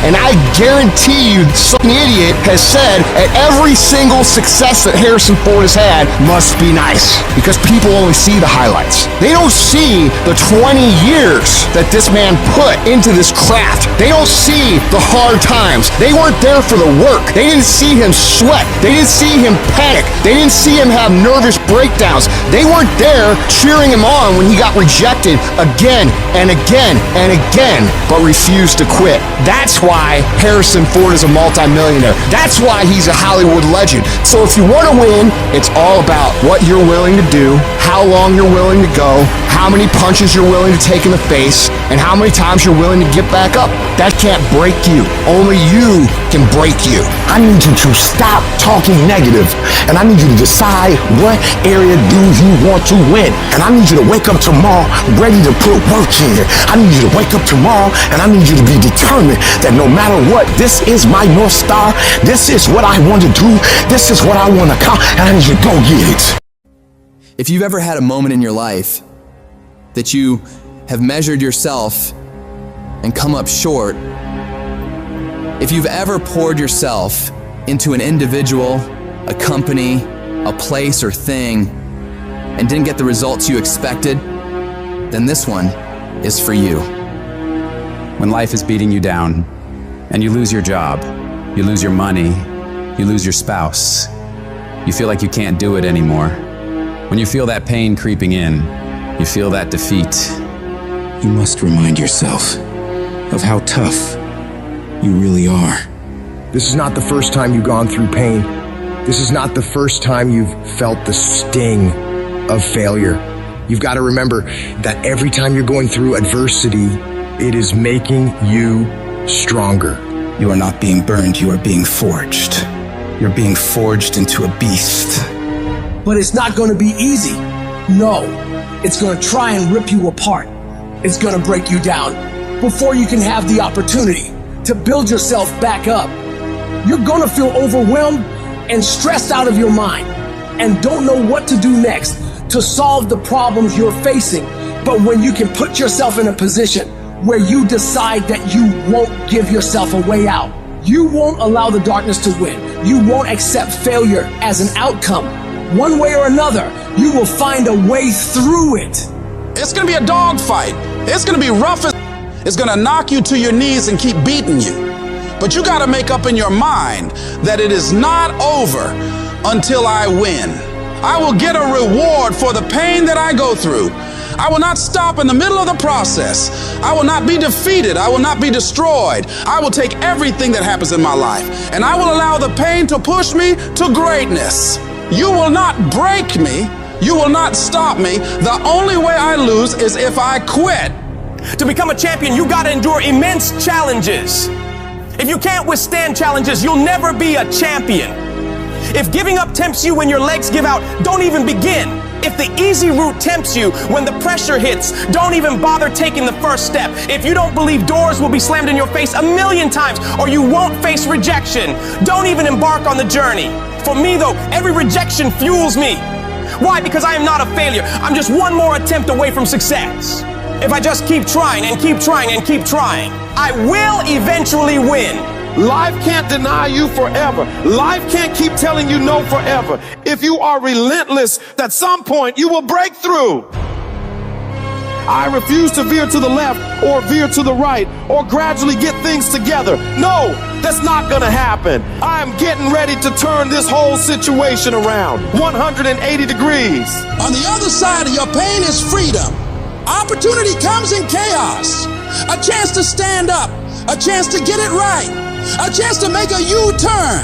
And I guarantee you some idiot has said that every single success that Harrison Ford has had must be nice. Because people only see the highlights. They don't see the 20 years that this man put into this craft. They don't see the hard times. They weren't there for the work. They didn't see him sweat. They didn't see him panic. They didn't see him have nervous breakdowns. They weren't there cheering him on when he got rejected again and again and again, but refused to quit. That's why Harrison Ford is a multimillionaire. That's why he's a Hollywood legend. So if you want to win, it's all about what you're willing to do, how long you're willing to go, how many punches you're willing to take in the face, and how many times you're willing to get back up. That can't break you. Only you can break you. I need you to stop talking negative, and I need you to decide what area do you want to win. And I need you to wake up tomorrow ready to put work in. I need you to wake up tomorrow, and I need you to be determined that no matter what, this is my North Star. This is what I want to do. This is what I want to accomplish, and I need you to go get it. If you've ever had a moment in your life that you have measured yourself and come up short, if you've ever poured yourself into an individual, a company, a place or thing, and didn't get the results you expected, then this one is for you. When life is beating you down and you lose your job, you lose your money, you lose your spouse, you feel like you can't do it anymore. When you feel that pain creeping in, you feel that defeat, you must remind yourself of how tough you really are. This is not the first time you've gone through pain. This is not the first time you've felt the sting of failure. You've got to remember that every time you're going through adversity, it is making you stronger. You are not being burned, you are being forged. You're being forged into a beast. But it's not going to be easy. No, it's going to try and rip you apart. It's going to break you down before you can have the opportunity to build yourself back up. You're going to feel overwhelmed and stressed out of your mind and don't know what to do next to solve the problems you're facing. But when you can put yourself in a position where you decide that you won't give yourself a way out, you won't allow the darkness to win, you won't accept failure as an outcome, one way or another, you will find a way through it. It's gonna be a dogfight. It's gonna be rough. It's gonna knock you to your knees and keep beating you. But you gotta make up in your mind that it is not over until I win. I will get a reward for the pain that I go through. I will not stop in the middle of the process. I will not be defeated. I will not be destroyed. I will take everything that happens in my life and I will allow the pain to push me to greatness. You will not break me. You will not stop me. The only way I lose is if I quit. To become a champion, you gotta endure immense challenges. If you can't withstand challenges, you'll never be a champion. If giving up tempts you when your legs give out, don't even begin. If the easy route tempts you when the pressure hits, don't even bother taking the first step. If you don't believe doors will be slammed in your face 1,000,000 times or you won't face rejection, don't even embark on the journey. For me though, every rejection fuels me. Why? Because I am not a failure. I'm just one more attempt away from success. If I just keep trying and keep trying and keep trying, I will eventually win. Life can't deny you forever. Life can't keep telling you no forever. If you are relentless, at some point you will break through. I refuse to veer to the left or veer to the right or gradually get things together. No, that's not gonna happen. I'm getting ready to turn this whole situation around 180 degrees. On the other side of your pain is freedom. Opportunity comes in chaos. A chance to stand up. A chance to get it right. A chance to make a U-turn.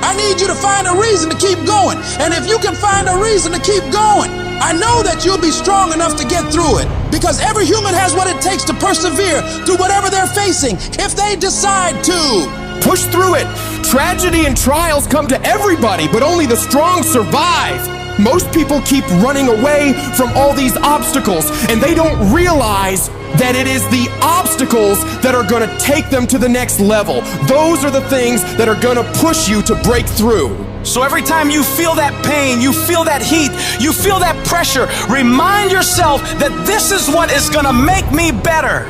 I need you to find a reason to keep going. And if you can find a reason to keep going, I know that you'll be strong enough to get through it, because every human has what it takes to persevere through whatever they're facing, if they decide to. Push through it. Tragedy and trials come to everybody, but only the strong survive. Most people keep running away from all these obstacles, and they don't realize that it is the obstacles that are going to take them to the next level. Those are the things that are going to push you to break through. So every time you feel that pain, you feel that heat, you feel that pressure, remind yourself that this is what is going to make me better.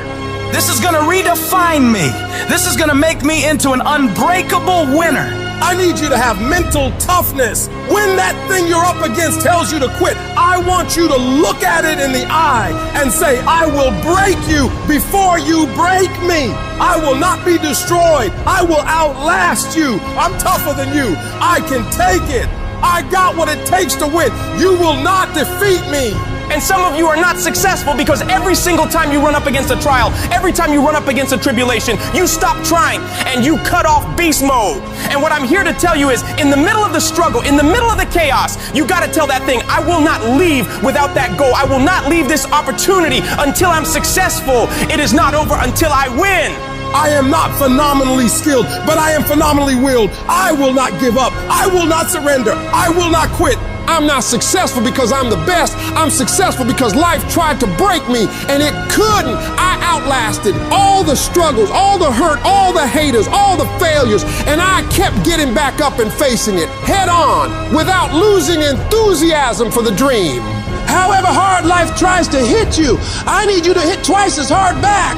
This is going to redefine me. This is going to make me into an unbreakable winner. I need you to have mental toughness. When that thing you're up against tells you to quit, I want you to look at it in the eye and say, I will break you before you break me. I will not be destroyed. I will outlast you. I'm tougher than you. I can take it. I got what it takes to win. You will not defeat me. And some of you are not successful because every single time you run up against a trial, every time you run up against a tribulation, you stop trying and you cut off beast mode. And what I'm here to tell you is, in the middle of the struggle, in the middle of the chaos, you got to tell that thing, I will not leave without that goal. I will not leave this opportunity until I'm successful. It is not over until I win. I am not phenomenally skilled, but I am phenomenally willed. I will not give up. I will not surrender. I will not quit. I'm not successful because I'm the best. I'm successful because life tried to break me and it couldn't. I outlasted all the struggles, all the hurt, all the haters, all the failures, and I kept getting back up and facing it head on without losing enthusiasm for the dream. However hard life tries to hit you, I need you to hit twice as hard back.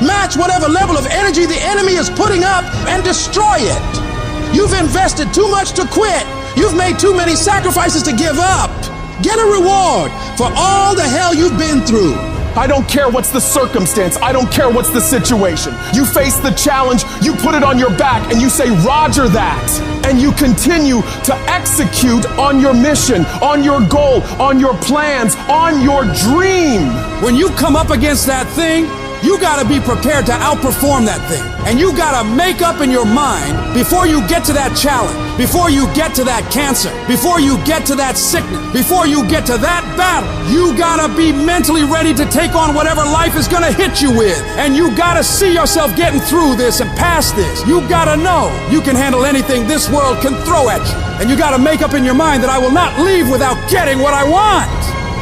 Match whatever level of energy the enemy is putting up and destroy it. You've invested too much to quit. You've made too many sacrifices to give up. Get a reward for all the hell you've been through. I don't care what's the circumstance. I don't care what's the situation. You face the challenge, you put it on your back, and you say, Roger that. And you continue to execute on your mission, on your goal, on your plans, on your dream. When you come up against that thing, you gotta be prepared to outperform that thing. And you gotta make up in your mind before you get to that challenge, before you get to that cancer, before you get to that sickness, before you get to that battle. You gotta be mentally ready to take on whatever life is gonna hit you with. And you gotta see yourself getting through this and past this. You gotta know you can handle anything this world can throw at you. And you gotta make up in your mind that I will not leave without getting what I want.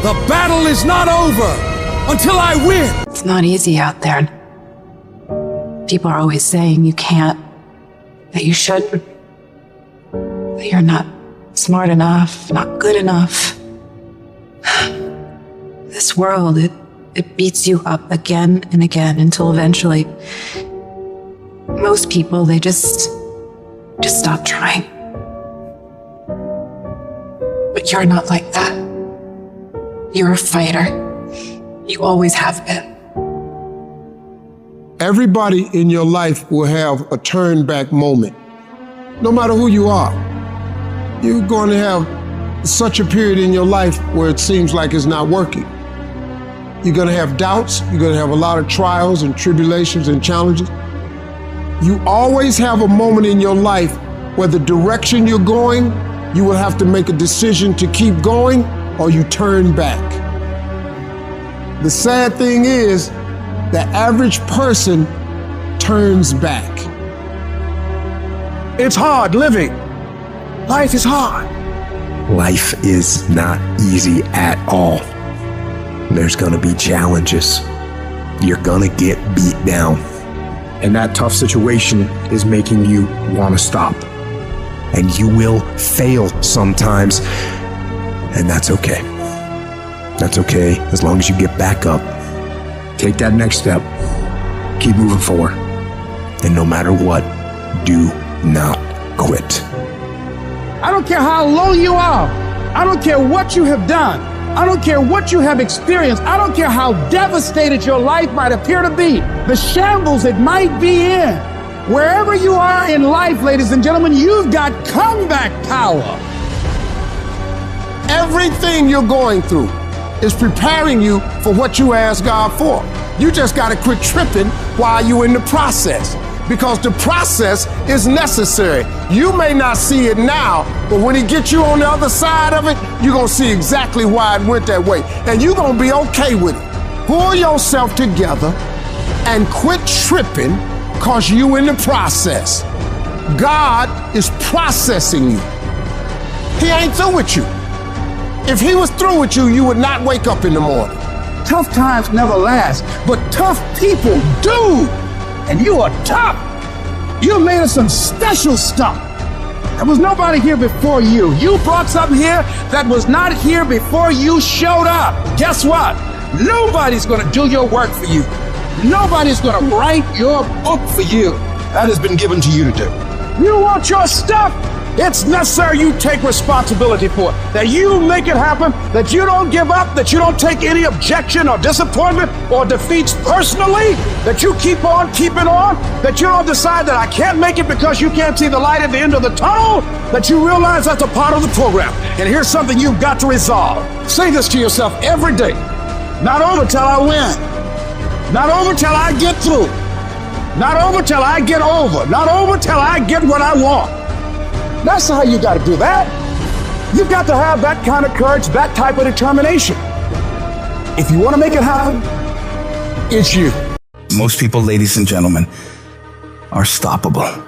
The battle is not over until I win. It's not easy out there. People are always saying you can't, that you shouldn't, that you're not smart enough, not good enough. This world, it beats you up again and again until eventually most people, they just stop trying. But you're not like that. You're a fighter. You always have been. Everybody in your life will have a turn back moment. No matter who you are, you're going to have such a period in your life where it seems like it's not working. You're going to have doubts. You're going to have a lot of trials and tribulations and challenges. You always have a moment in your life where the direction you're going, you will have to make a decision to keep going or you turn back. The sad thing is, the average person turns back. It's hard living. Life is hard. Life is not easy at all. There's gonna be challenges. You're gonna get beat down. And that tough situation is making you wanna stop. And you will fail sometimes, and that's okay. That's okay, as long as you get back up. Take that next step. Keep moving forward. And no matter what, do not quit. I don't care how low you are. I don't care what you have done. I don't care what you have experienced. I don't care how devastated your life might appear to be, the shambles it might be in. Wherever you are in life, ladies and gentlemen, you've got comeback power. Everything you're going through is preparing you for what you asked God for. You just gotta quit tripping while you're in the process. because the process is necessary. You may not see it now, but when he gets you on the other side of it, you're gonna see exactly why it went that way. And you're gonna be okay with it. Pull yourself together and quit tripping because you in the process. God is processing you. He ain't through with you. If he was through with you, you would not wake up in the morning. Tough times never last, but tough people do. And you are tough. You made us some special stuff. There was nobody here before you. You brought something here that was not here before you showed up. Guess what? Nobody's gonna do your work for you. Nobody's gonna write your book for you. That has been given to you to do. You want your stuff? It's necessary you take responsibility for it, that you make it happen, that you don't give up, that you don't take any objection or disappointment or defeats personally, that you keep on keeping on, that you don't decide that I can't make it because you can't see the light at the end of the tunnel, that you realize that's a part of the program. And here's something you've got to resolve. Say this to yourself every day. Not over till I win. Not over till I get through. Not over till I get over. Not over till I get what I want. That's how you got to do that. You've got to have that kind of courage, that type of determination. If you want to make it happen, it's you. Most people, ladies and gentlemen, are stoppable.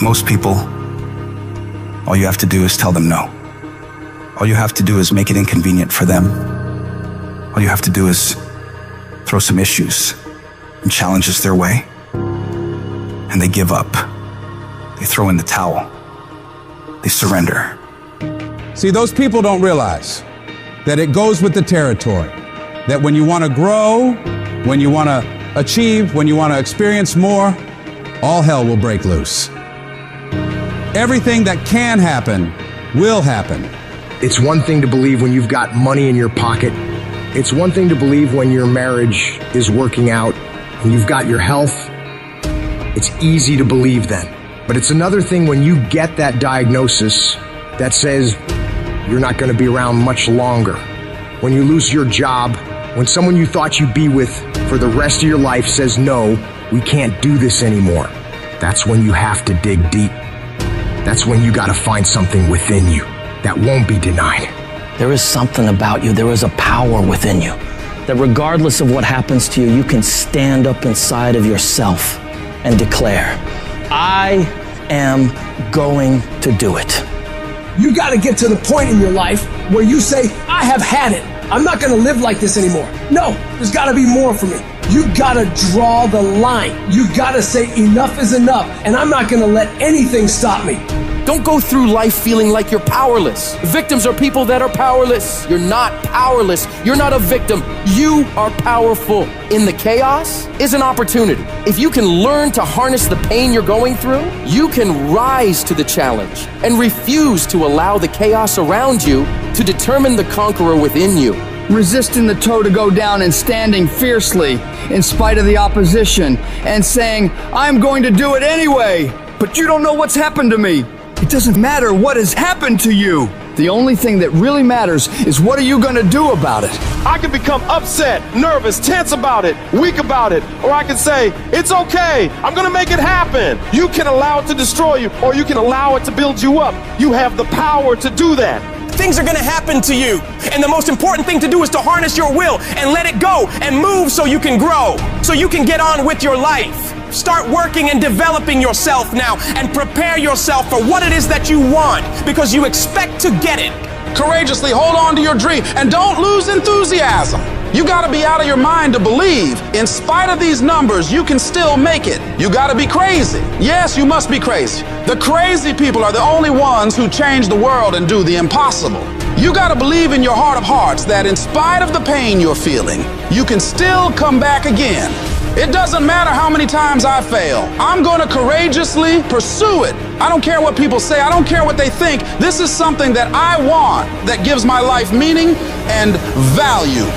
Most people, all you have to do is tell them no. All you have to do is make it inconvenient for them. All you have to do is throw some issues and challenges their way. And they give up. They throw in the towel. They surrender. See, those people don't realize that it goes with the territory. That when you want to grow, when you want to achieve, when you want to experience more, all hell will break loose. Everything that can happen will happen. It's one thing to believe when you've got money in your pocket. It's one thing to believe when your marriage is working out and you've got your health. It's easy to believe then. But it's another thing when you get that diagnosis that says you're not going to be around much longer. When you lose your job, when someone you thought you'd be with for the rest of your life says, no, we can't do this anymore. That's when you have to dig deep. That's when you got to find something within you that won't be denied. There is something about you. There is a power within you that regardless of what happens to you, you can stand up inside of yourself and declare, I am going to do it. You got to get to the point in your life where you say, I have had it. I'm not going to live like this anymore. No, there's got to be more for me. You got to draw the line. You got to say enough is enough, and I'm not going to let anything stop me. Don't go through life feeling like you're powerless. Victims are people that are powerless. You're not powerless. You're not a victim. You are powerful. In the chaos is an opportunity. If you can learn to harness the pain you're going through, you can rise to the challenge and refuse to allow the chaos around you to determine the conqueror within you. Resisting the toe to go down and standing fiercely in spite of the opposition and saying, I'm going to do it anyway, but you don't know what's happened to me. It doesn't matter what has happened to you. The only thing that really matters is what are you going to do about it? I can become upset, nervous, tense about it, weak about it, or I can say, it's okay, I'm gonna make it happen. You can allow it to destroy you, or you can allow it to build you up. You have the power to do that. Things are gonna happen to you, and the most important thing to do is to harness your will and let it go and move so you can grow, so you can get on with your life. Start working and developing yourself now and prepare yourself for what it is that you want, because you expect to get it. Courageously hold on to your dream and don't lose enthusiasm. You gotta be out of your mind to believe. In spite of these numbers, you can still make it. You gotta be crazy. Yes, you must be crazy. The crazy people are the only ones who change the world and do the impossible. You gotta believe in your heart of hearts that in spite of the pain you're feeling, you can still come back again. It doesn't matter how many times I fail. I'm gonna courageously pursue it. I don't care what people say. I don't care what they think. This is something that I want that gives my life meaning and value.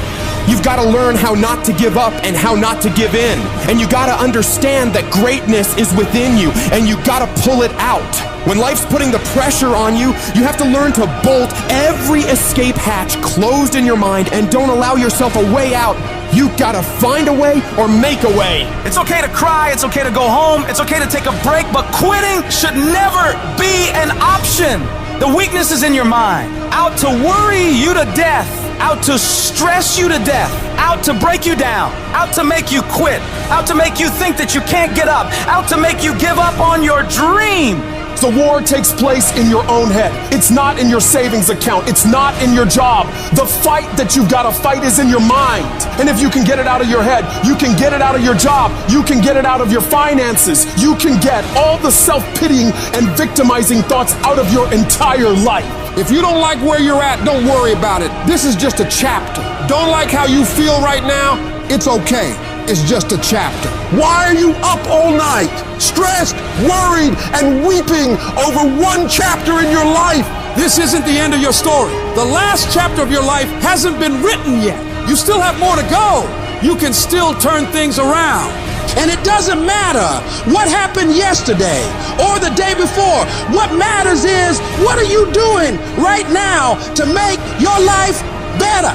You've got to learn how not to give up and how not to give in. And you got to understand that greatness is within you, and you got to pull it out. When life's putting the pressure on you, you have to learn to bolt every escape hatch closed in your mind and don't allow yourself a way out. You gotta find a way or make a way. It's okay to cry, it's okay to go home, it's okay to take a break, but quitting should never be an option. The weakness is in your mind, out to worry you to death, out to stress you to death, out to break you down, out to make you quit, out to make you think that you can't get up, out to make you give up on your dream. The war takes place in your own head. It's not in your savings account. It's not in your job. The fight that you've got to fight is in your mind. And if you can get it out of your head, you can get it out of your job. You can get it out of your finances. You can get all the self-pitying and victimizing thoughts out of your entire life. If you don't like where you're at, don't worry about it. This is just a chapter. Don't like how you feel right now? It's okay. It's just a chapter. Why are you up all night, stressed, worried, and weeping over one chapter in your life? This isn't the end of your story. The last chapter of your life hasn't been written yet. You still have more to go. You can still turn things around. And it doesn't matter what happened yesterday or the day before. What matters is, what are you doing right now to make your life better?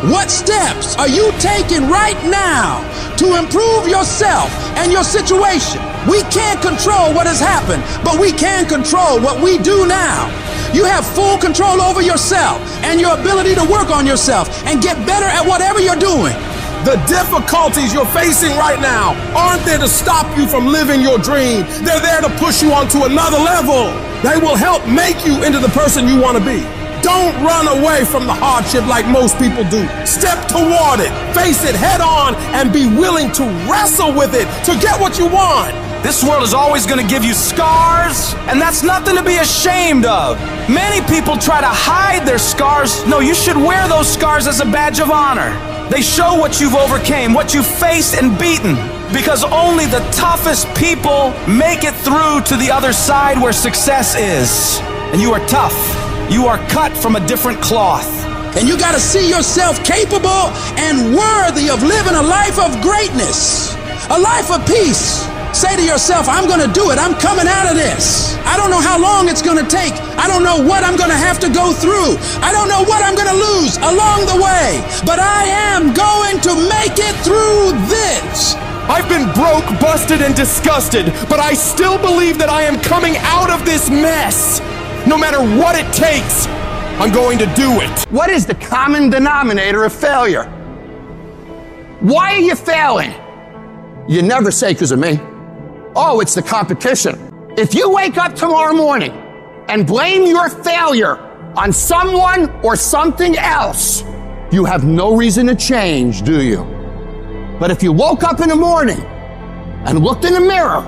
What steps are you taking right now to improve yourself and your situation? We can't control what has happened, but we can control what we do now. You have full control over yourself and your ability to work on yourself and get better at whatever you're doing. The difficulties you're facing right now aren't there to stop you from living your dream. They're there to push you onto another level. They will help make you into the person you want to be. Don't run away from the hardship like most people do. Step toward it, face it head on, and be willing to wrestle with it to get what you want. This world is always going to give you scars, and that's nothing to be ashamed of. Many people try to hide their scars. No, you should wear those scars as a badge of honor. They show what you've overcame, what you've faced and beaten, because only the toughest people make it through to the other side where success is. And you are tough. You are cut from a different cloth. And you got to see yourself capable and worthy of living a life of greatness, a life of peace. Say to yourself, I'm going to do it. I'm coming out of this. I don't know how long it's going to take. I don't know what I'm going to have to go through. I don't know what I'm going to lose along the way. But I am going to make it through this. I've been broke, busted, and disgusted, but I still believe that I am coming out of this mess. No matter what it takes, I'm going to do it. What is the common denominator of failure? Why are you failing? You never say because of me. Oh, it's the competition. If you wake up tomorrow morning and blame your failure on someone or something else, you have no reason to change, do you? But if you woke up in the morning and looked in the mirror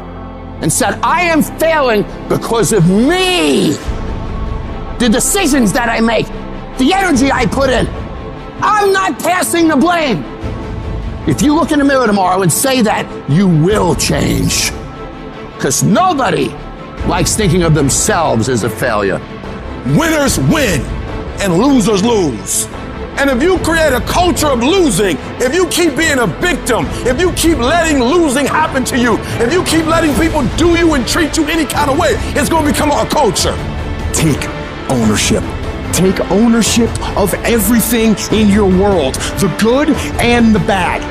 and said, I am failing because of me, the decisions that I make, the energy I put in, I'm not passing the blame. If you look in the mirror tomorrow and say that, you will change. Because nobody likes thinking of themselves as a failure. Winners win and losers lose. And if you create a culture of losing, if you keep being a victim, if you keep letting losing happen to you, if you keep letting people do you and treat you any kind of way, it's going to become a culture. Take ownership. Take ownership of everything in your world, the good and the bad.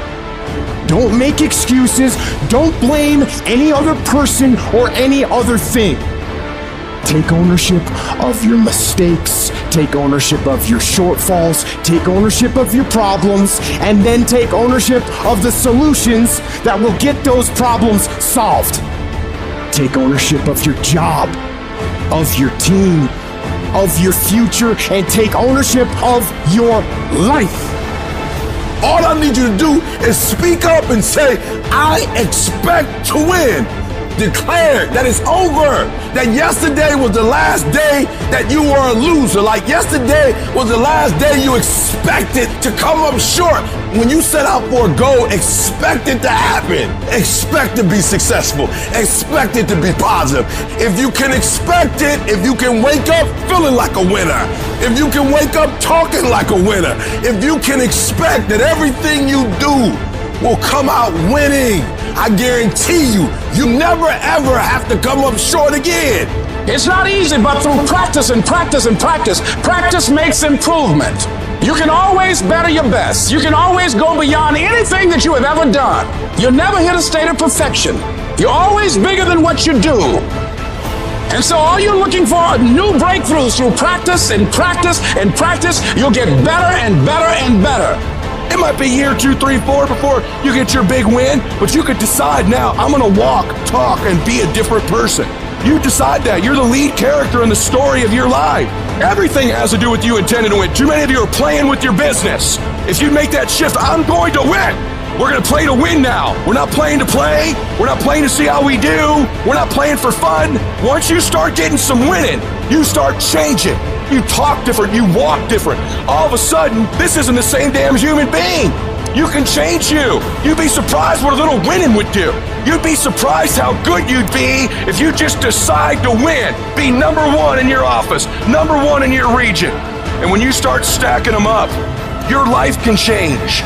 Don't make excuses. Don't blame any other person or any other thing. Take ownership of your mistakes. Take ownership of your shortfalls. Take ownership of your problems. And then take ownership of the solutions that will get those problems solved. Take ownership of your job, of your team, of your future, and take ownership of your life. All I need you to do is speak up and say, I expect to win. Declare that it's over. That yesterday was the last day that you were a loser. Like yesterday was the last day you expected to come up short. When you set out for a goal, expect it to happen. Expect to be successful. Expect it to be positive. If you can expect it, if you can wake up feeling like a winner, if you can wake up talking like a winner, if you can expect that everything you do will come out winning. I guarantee you, you never ever have to come up short again. It's not easy, but through practice and practice and practice, practice makes improvement. You can always better your best. You can always go beyond anything that you have ever done. You'll never hit a state of perfection. You're always bigger than what you do. And so all you're looking for are new breakthroughs through practice and practice and practice. You'll get better and better and better. It might be year 2, 3, 4 before you get your big win, but you could decide now, I'm gonna walk, talk, and be a different person. You decide that. You're the lead character in the story of your life. Everything has to do with you intending to win. Too many of you are playing with your business. If you make that shift, I'm going to win. We're going to play to win now. We're not playing to play. We're not playing to see how we do. We're not playing for fun. Once you start getting some winning, you start changing. You talk different. You walk different. All of a sudden, this isn't the same damn human being. You can change you. You'd be surprised what a little winning would do. You'd be surprised how good you'd be if you just decide to win. Be number 1 in your office, number 1 in your region. And when you start stacking them up, your life can change.